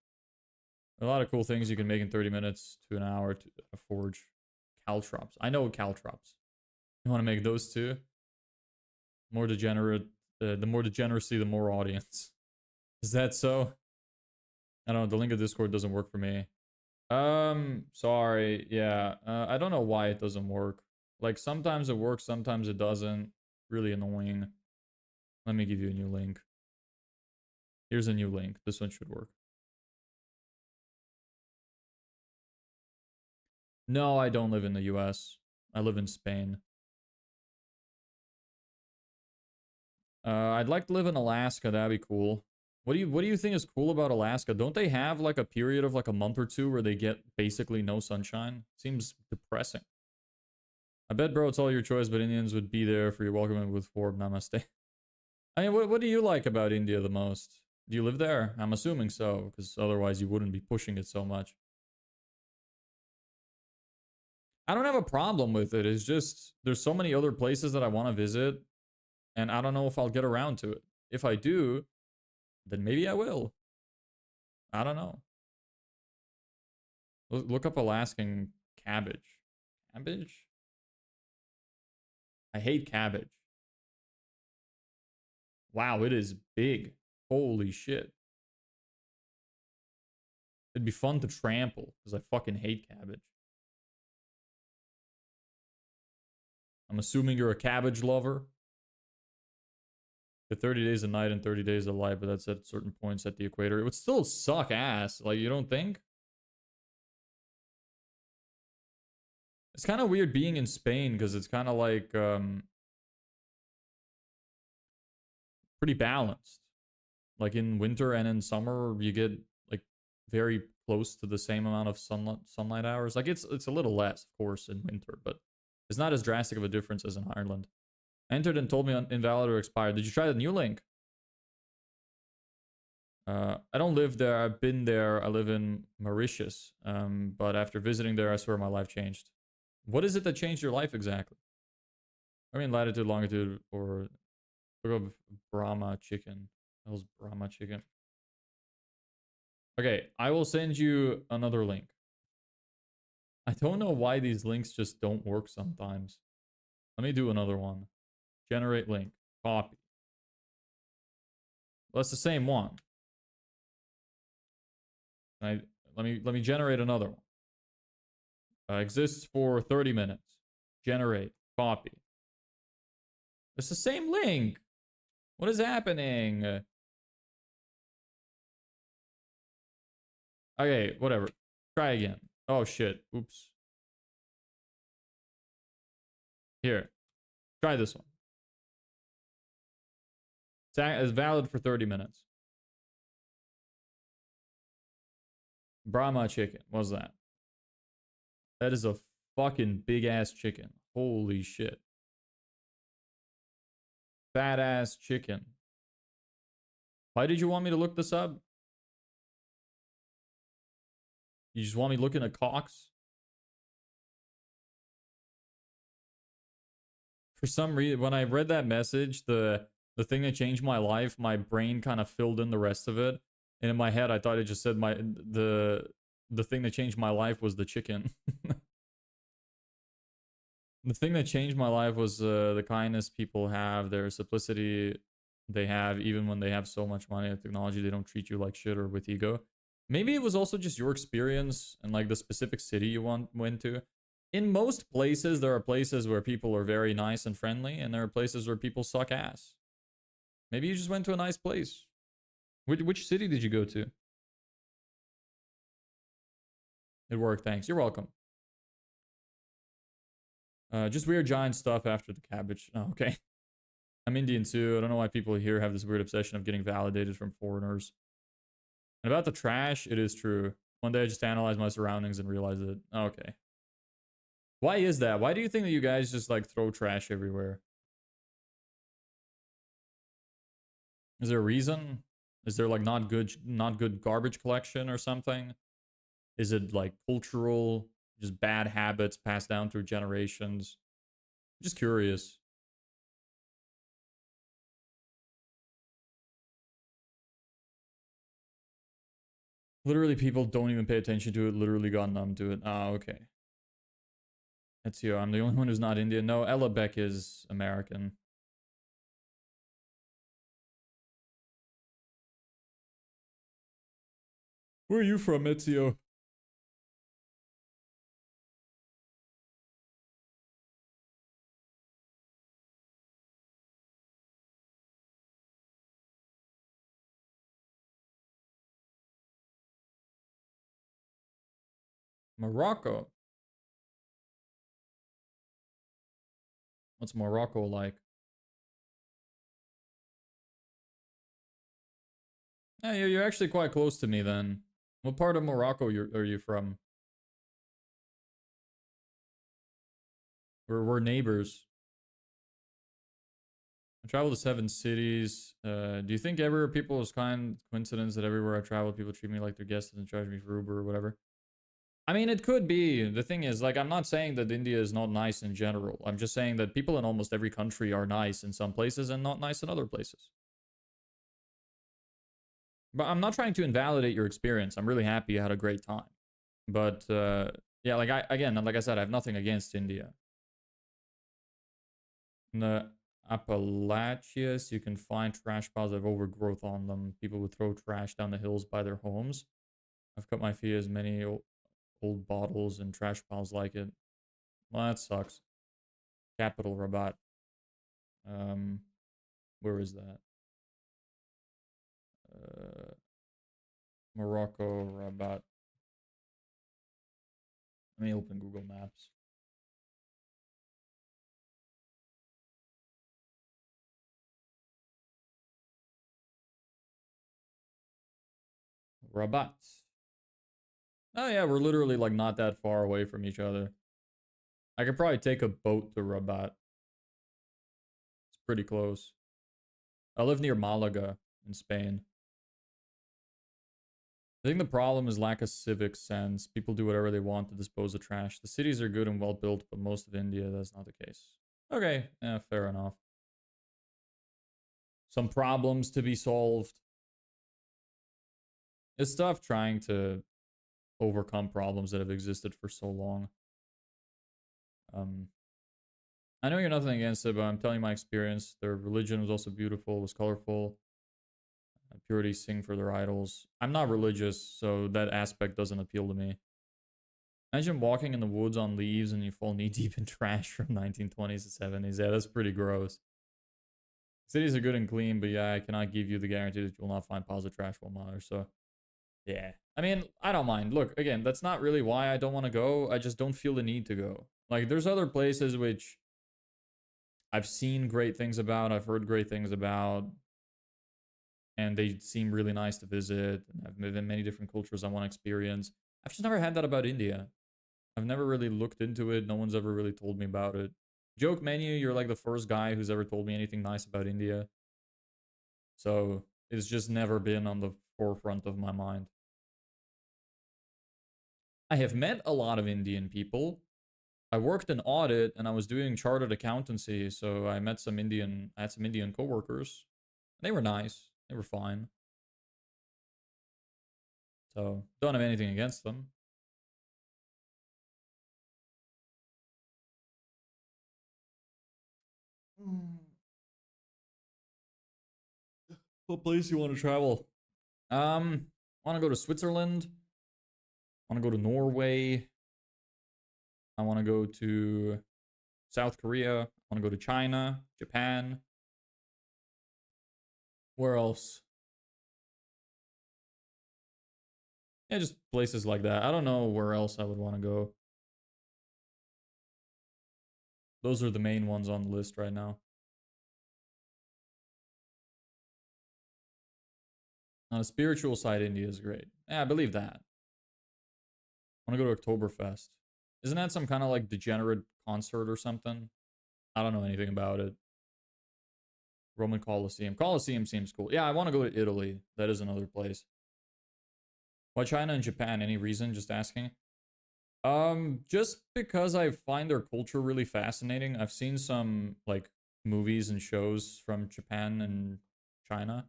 [SPEAKER 1] A lot of cool things you can make in 30 minutes to an hour to forge. Caltrops. I know caltrops. You want to make those too? More degenerate. The more degeneracy, the more audience. Is that so? I don't know. The link of Discord doesn't work for me. Sorry. Yeah. I don't know why it doesn't work. Like sometimes it works, sometimes it doesn't. Really annoying. Let me give you a new link. Here's a new link. This one should work. No, I don't live in the US. I live in Spain. I'd like to live in Alaska. That'd be cool. What do you think is cool about Alaska? Don't they have like a period of like a month or two where they get basically no sunshine? Seems depressing. I bet, bro, it's all your choice, but Indians would be there for your welcoming with warm namaste. I mean, what do you like about India the most? Do you live there? I'm assuming so, because otherwise you wouldn't be pushing it so much. I don't have a problem with it. It's just there's so many other places that I want to visit, and I don't know if I'll get around to it. If I do, then maybe I will. I don't know. Look up Alaskan cabbage. Cabbage? I hate cabbage. Wow, it is big. Holy shit. It'd be fun to trample because I fucking hate cabbage. I'm assuming you're a cabbage lover. The 30 days a night and 30 days of life, but that's at certain points at the equator. It would still suck ass. Like, you don't think? It's kind of weird being in Spain because it's kind of like pretty balanced. Like in winter and in summer, you get like very close to the same amount of sunlight hours. Like it's a little less, of course, in winter, but it's not as drastic of a difference as in Ireland. Entered and told me invalid or expired. Did you try the new link? I don't live there. I've been there. I live in Mauritius. But after visiting there, I swear my life changed. What is it that changed your life exactly? I mean, latitude, longitude, or look up Brahma chicken. That was Brahma chicken. Okay, I will send you another link. I don't know why these links just don't work sometimes. Let me do another one. Generate link. Copy. Well, that's the same one. Let me generate another one. Exists for 30 minutes. Generate. Copy. It's the same link. What is happening? Okay, whatever. Try again. Oh shit. Oops. Here. Try this one. It's valid for 30 minutes. Brahma chicken. What's that? That is a fucking big ass chicken. Holy shit. Fat ass chicken. Why did you want me to look this up? You just want me looking at cocks? For some reason, when I read that message, the thing that changed my life, my brain kind of filled in the rest of it. And in my head, I thought it just said the thing that changed my life was the chicken. The thing that changed my life was the kindness people have, their simplicity they have, even when they have so much money and technology, they don't treat you like shit or with ego. Maybe it was also just your experience and like the specific city you went to. In most places, there are places where people are very nice and friendly, and there are places where people suck ass. Maybe you just went to a nice place. Which city did you go to? It worked, thanks. You're welcome. Just weird giant stuff after the cabbage. Oh, okay. I'm Indian too. I don't know why people here have this weird obsession of getting validated from foreigners. And about the trash, it is true. One day I just analyzed my surroundings and realized it. Okay. Why is that? Why do you think that you guys just like throw trash everywhere? Is there a reason? Is there like not good garbage collection or something? Is it like cultural, just bad habits passed down through generations? I'm just curious. Literally, people don't even pay attention to it. Literally got numb to it. Ah, okay. That's you. I'm the only one who's not Indian. No, Ella Beck is American. Where are you from, Ezio? Morocco. What's Morocco like? Yeah, you're actually quite close to me then. What part of Morocco are you from? We're neighbors. I traveled to 7 cities. Do you think ever people was coincidence that everywhere I traveled, people treat me like their guests and charge me for Uber or whatever? I mean, it could be. The thing is, like, I'm not saying that India is not nice in general. I'm just saying that people in almost every country are nice in some places and not nice in other places. But I'm not trying to invalidate your experience. I'm really happy you had a great time. But yeah, like again, like I said, I have nothing against India. In the Appalachians, you can find trash piles that have overgrowth on them. People would throw trash down the hills by their homes. I've cut my feet as many old bottles and trash piles like it. Well, that sucks. Capital Rabat. Um, where is that? Morocco, Rabat. Let me open Google Maps. Rabat. Oh yeah, we're literally like not that far away from each other. I could probably take a boat to Rabat. It's pretty close. I live near Malaga in Spain. I think the problem is lack of civic sense. People do whatever they want to dispose of trash. The cities are good and well built, but most of India, that's not the case. Okay, yeah, fair enough. Some problems to be solved. It's tough trying to overcome problems that have existed for so long. I know you're nothing against it, but I'm telling you my experience. Their religion was also beautiful, was colorful. Purity sing for their idols. I'm not religious, so that aspect doesn't appeal to me. Imagine walking in the woods on leaves and you fall knee deep in trash from 1920s to 70s. Yeah, that's pretty gross. Cities are good and clean, but yeah, I cannot give you the guarantee that you will not find piles of trash while there. So, yeah. I mean, I don't mind. Look, again, that's not really why I don't want to go. I just don't feel the need to go. Like, there's other places which I've seen great things about, I've heard great things about, and they seem really nice to visit. And I've lived in many different cultures I want to experience. I've just never had that about India. I've never really looked into it. No one's ever really told me about it. Joke menu, you're like the first guy who's ever told me anything nice about India. So it's just never been on the forefront of my mind. I have met a lot of Indian people. I worked in audit and I was doing chartered accountancy, so I had some Indian coworkers. They were nice. They were fine. So don't have anything against them. What place you want to travel? Want to go to Switzerland. Want to go to Norway. I want to go to South Korea. I want to go to China, Japan. Where else? Yeah, just places like that. I don't know where else I would want to go. Those are the main ones on the list right now. On a spiritual side, India is great. Yeah, I believe that. I want to go to Oktoberfest. Isn't that some kind of like degenerate concert or something? I don't know anything about it. Roman Colosseum. Colosseum seems cool. Yeah, I want to go to Italy. That is another place. Why China and Japan? Any reason? Just asking. Just because I find their culture really fascinating. I've seen some like movies and shows from Japan and China,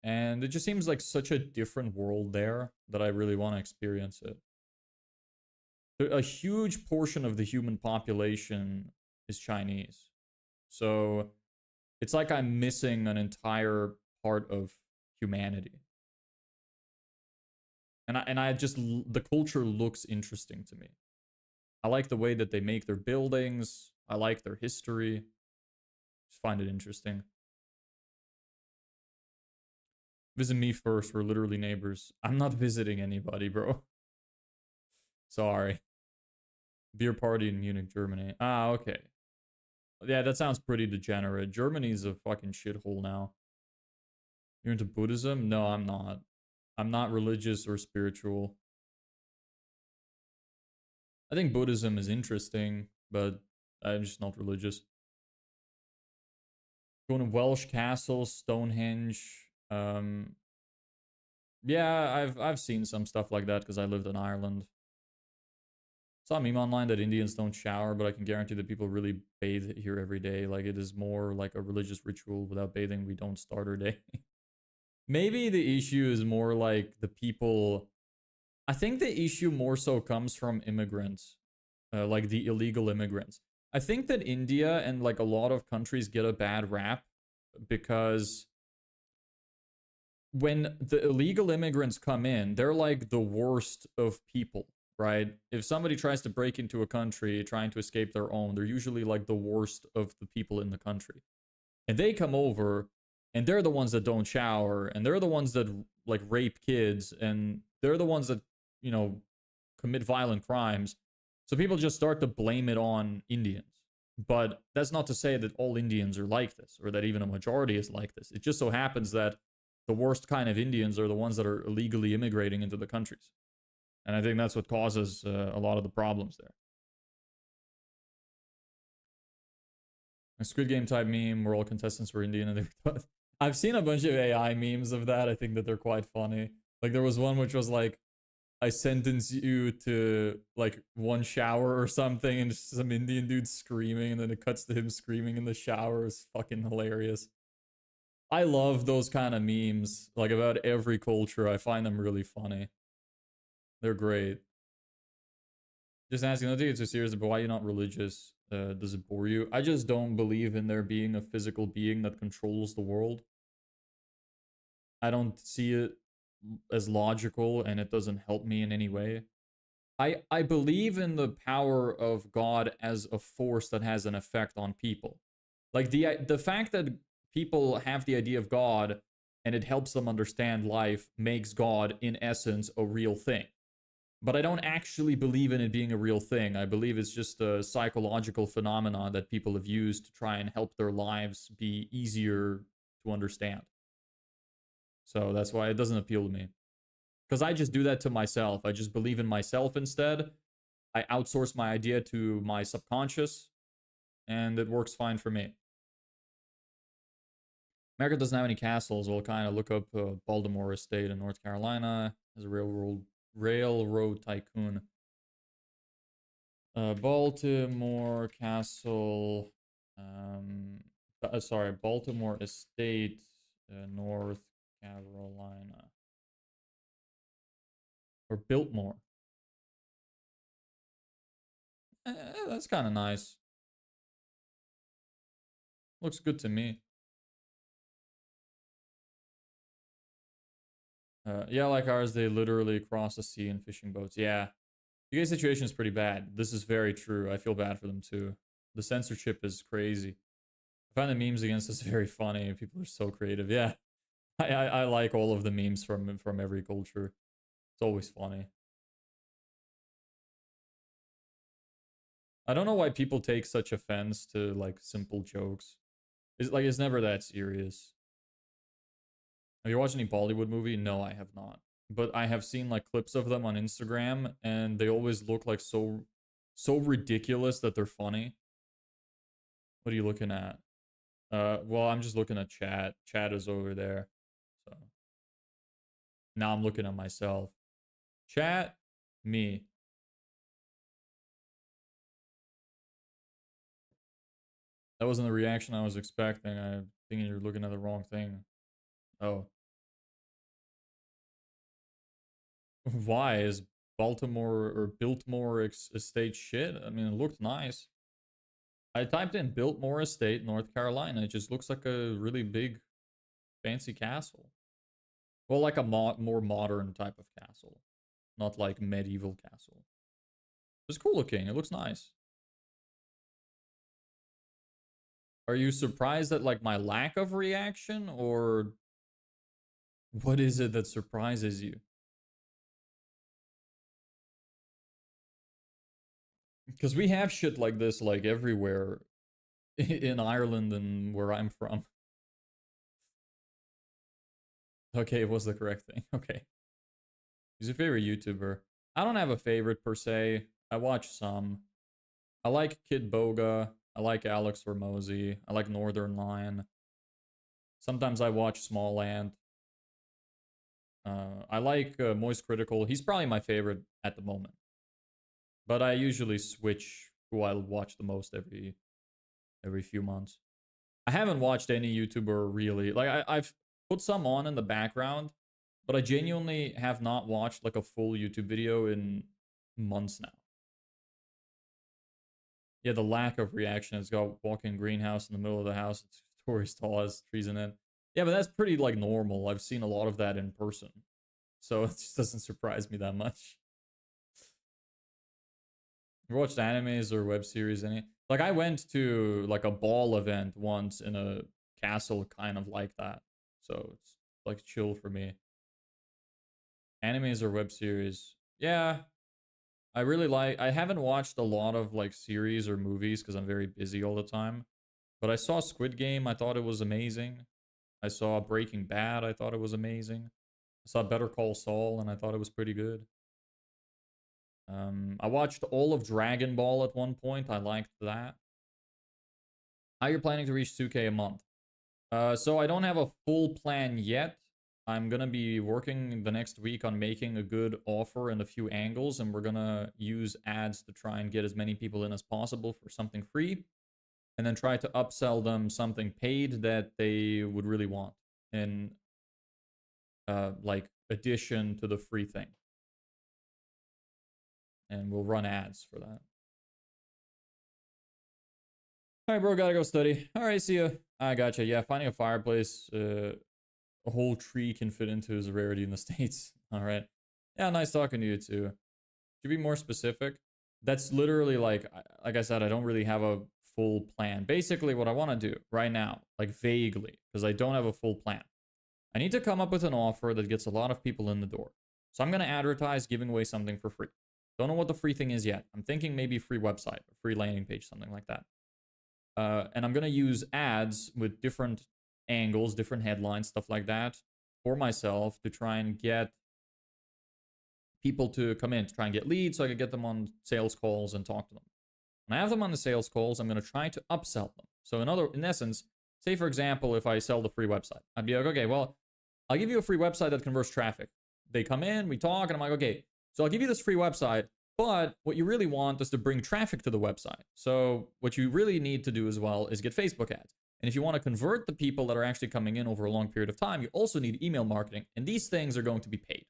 [SPEAKER 1] and it just seems like such a different world there that I really want to experience it. A huge portion of the human population is Chinese. So it's like I'm missing an entire part of humanity. And I just the culture looks interesting to me. I like the way that they make their buildings. I like their history. Just find it interesting. Visit me first. We're literally neighbors. I'm not visiting anybody, bro. Sorry. Beer party in Munich, Germany. Ah, okay. Yeah, that sounds pretty degenerate. Germany's a fucking shithole now. You're into Buddhism? No, I'm not. I'm not religious or spiritual. I think Buddhism is interesting, but I'm just not religious. Going to Welsh Castle, Stonehenge. Yeah, I've seen some stuff like that because I lived in Ireland. Saw a meme online that Indians don't shower, but I can guarantee that people really bathe here every day. Like it is more like a religious ritual. Without bathing, we don't start our day. Maybe the issue is more like the people I think the issue more so comes from immigrants, like the illegal immigrants. I think that India and like a lot of countries get a bad rap because when the illegal immigrants come in, they're like the worst of people, right? If somebody tries to break into a country trying to escape their own, they're usually like the worst of the people in the country. And they come over and they're the ones that don't shower and they're the ones that like rape kids and they're the ones that, you know, commit violent crimes. So people just start to blame it on Indians. But that's not to say that all Indians are like this or that even a majority is like this. It just so happens that the worst kind of Indians are the ones that are illegally immigrating into the countries. And I think that's what causes a lot of the problems there. A Squid Game type meme where all contestants were Indian and they were I've seen a bunch of AI memes of that. I think that they're quite funny. Like there was one which was like, I sentence you to like one shower or something, and just some Indian dude screaming, and then it cuts to him screaming in the shower. It's fucking hilarious. I love those kind of memes, like about every culture. I find them really funny. They're great. Just asking, not to get too serious, but why you're not religious? Does it bore you? I just don't believe in there being a physical being that controls the world. I don't see it as logical, and it doesn't help me in any way. I believe in the power of God as a force that has an effect on people. Like the fact that people have the idea of God and it helps them understand life makes God in essence a real thing. But I don't actually believe in it being a real thing. I believe it's just a psychological phenomenon that people have used to try and help their lives be easier to understand. So that's why it doesn't appeal to me. Because I just do that to myself. I just believe in myself instead. I outsource my idea to my subconscious, and it works fine for me. America doesn't have any castles. We'll kind of look up Baltimore Estate in North Carolina as a railroad tycoon. Baltimore Castle. Sorry, Baltimore Estate, North Carolina. Or Biltmore. That's kind of nice. Looks good to me. Yeah, like ours, they literally cross the sea in fishing boats. Yeah. The gay situation is pretty bad. This is very true. I feel bad for them too. The censorship is crazy. I find the memes against us very funny. People are so creative. Yeah. I like all of the memes from every culture. It's always funny. I don't know why people take such offense to like simple jokes. It's never that serious. Have you watched any Bollywood movie? No, I have not. But I have seen like clips of them on Instagram, and they always look like so ridiculous that they're funny. What are you looking at? Well, I'm just looking at chat. Chat is over there. So now I'm looking at myself. Chat, me. That wasn't the reaction I was expecting. I'm thinking you're looking at the wrong thing. Oh. Why is Baltimore or Biltmore Estate shit? I mean, it looked nice. I typed in Biltmore Estate, North Carolina. It just looks like a really big, fancy castle. Well, like a more modern type of castle, not like medieval castle. It's cool looking. It looks nice. Are you surprised at like my lack of reaction, or what is it that surprises you? Because we have shit like this like everywhere in Ireland and where I'm from. Okay, it was the correct thing. Okay. Who's your favorite YouTuber? I don't have a favorite per se. I watch some. I like Kid Boga. I like Alex Ramosi. I like Northern Lion. Sometimes I watch Small Ant. I like Moist Critical. He's probably my favorite at the moment. But I usually switch who I watch the most every few months. I haven't watched any YouTuber really. Like I've put some on in the background, But I genuinely have not watched like a full YouTube video in months now. Yeah, the lack of reaction. It's got walk-in greenhouse in the middle of the house. It's stories tall, has trees in it. Yeah, but that's pretty like normal. I've seen a lot of that in person. So it just doesn't surprise me that much. You watched animes or web series any? Like I went to like a ball event once in a castle kind of like that. So it's like chill for me. Animes or web series. Yeah, I really like I haven't watched a lot of like series or movies because I'm very busy all the time. But I saw Squid Game, I thought it was amazing. I saw Breaking Bad, I thought it was amazing. I saw Better Call Saul and I thought it was pretty good. I watched all of Dragon Ball at one point. I liked that. How you're planning to reach 2K a month? So I don't have a full plan yet. I'm gonna be working the next week on making a good offer and a few angles, and we're gonna use ads to try and get as many people in as possible for something free, and then try to upsell them something paid that they would really want in like addition to the free thing. And we'll run ads for that. All right, bro, gotta go study. All right, see ya. I gotcha. Yeah, finding a fireplace, a whole tree can fit into is a rarity in the States. All right. Yeah, nice talking to you too. To be more specific, that's literally like I said, I don't really have a full plan. Basically, what I want to do right now, like vaguely, because I don't have a full plan, I need to come up with an offer that gets a lot of people in the door. So I'm going to advertise giving away something for free. Don't know what the free thing is yet. I'm thinking maybe free website, a free landing page, something like that. And I'm going to use ads with different angles, different headlines, stuff like that for myself to try and get people to come in, to try and get leads so I can get them on sales calls and talk to them. When I have them on the sales calls, I'm going to try to upsell them. So in essence, say for example, if I sell the free website, I'd be like, okay, well, I'll give you a free website that converts traffic. They come in, we talk, and I'm like, okay, so I'll give you this free website, but what you really want is to bring traffic to the website. So what you really need to do as well is get Facebook ads. And if you want to convert the people that are actually coming in over a long period of time, you also need email marketing. And these things are going to be paid.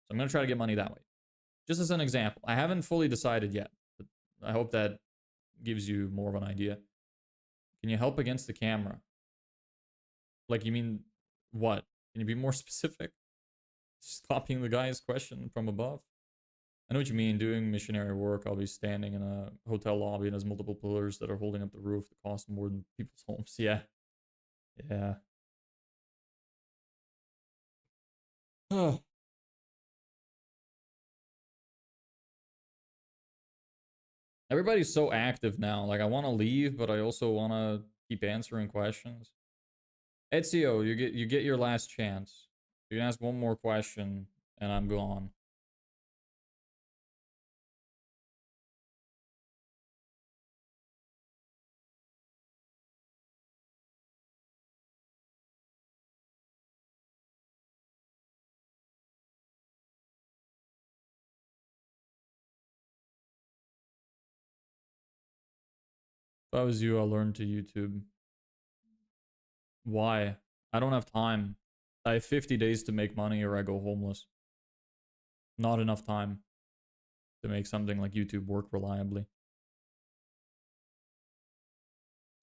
[SPEAKER 1] So I'm going to try to get money that way. Just as an example, I haven't fully decided yet, but I hope that gives you more of an idea. Can you help against the camera? Like, you mean what? Can you be more specific? Just copying the guy's question from above. I know what you mean. Doing missionary work, I'll be standing in a hotel lobby and there's multiple pillars that are holding up the roof that cost more than people's homes. Yeah. Yeah. Oh. Everybody's so active now. Like, I want to leave, but I also want to keep answering questions. Ezio, you get your last chance. You can ask one more question, and I'm gone. If I was you, I'll learn to YouTube. Why? I don't have time. I have 50 days to make money or I go homeless. Not enough time to make something like YouTube work reliably.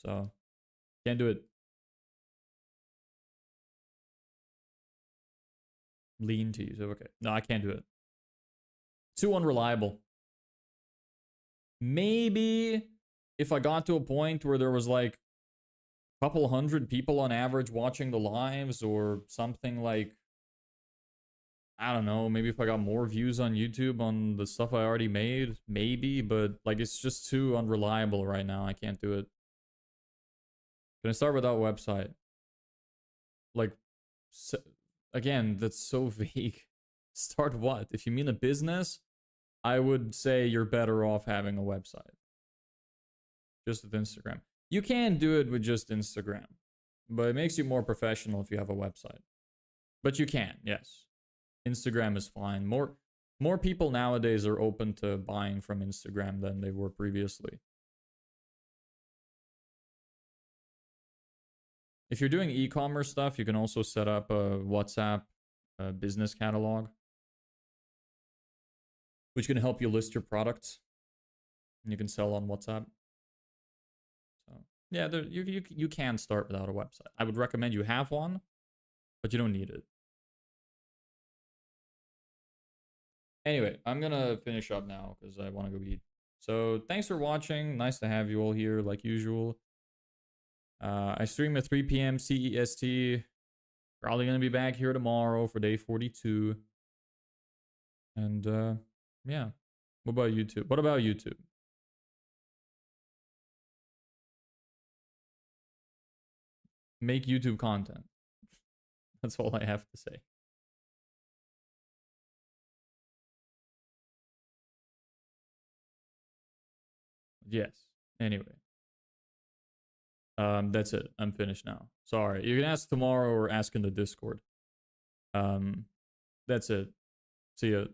[SPEAKER 1] So, can't do it. Lean to YouTube. Okay. No, I can't do it. Too unreliable. Maybe if I got to a point where there was like a couple hundred people on average watching the lives or something like, I don't know, maybe if I got more views on YouTube on the stuff I already made, maybe, but like it's just too unreliable right now. I can't do it. Can I start without website? Like, so, again, that's so vague. Start what? If you mean a business, I would say you're better off having a website. Just with Instagram. You can do it with just Instagram, but it makes you more professional if you have a website. But you can, yes. Instagram is fine. More people nowadays are open to buying from Instagram than they were previously. If you're doing e-commerce stuff, you can also set up a WhatsApp business catalog, which can help you list your products and you can sell on WhatsApp. So yeah, you can start without a website. I would recommend you have one, but you don't need it. Anyway, I'm gonna finish up now because I want to go eat. So thanks for watching. Nice to have you all here like usual. I stream at 3 p.m. CEST. Probably gonna be back here tomorrow for day 42. And yeah. What about YouTube? What about YouTube? Make YouTube content. That's all I have to say. Yes. Anyway. That's it. I'm finished now. Sorry. You can ask tomorrow or ask in the Discord. That's it. See ya.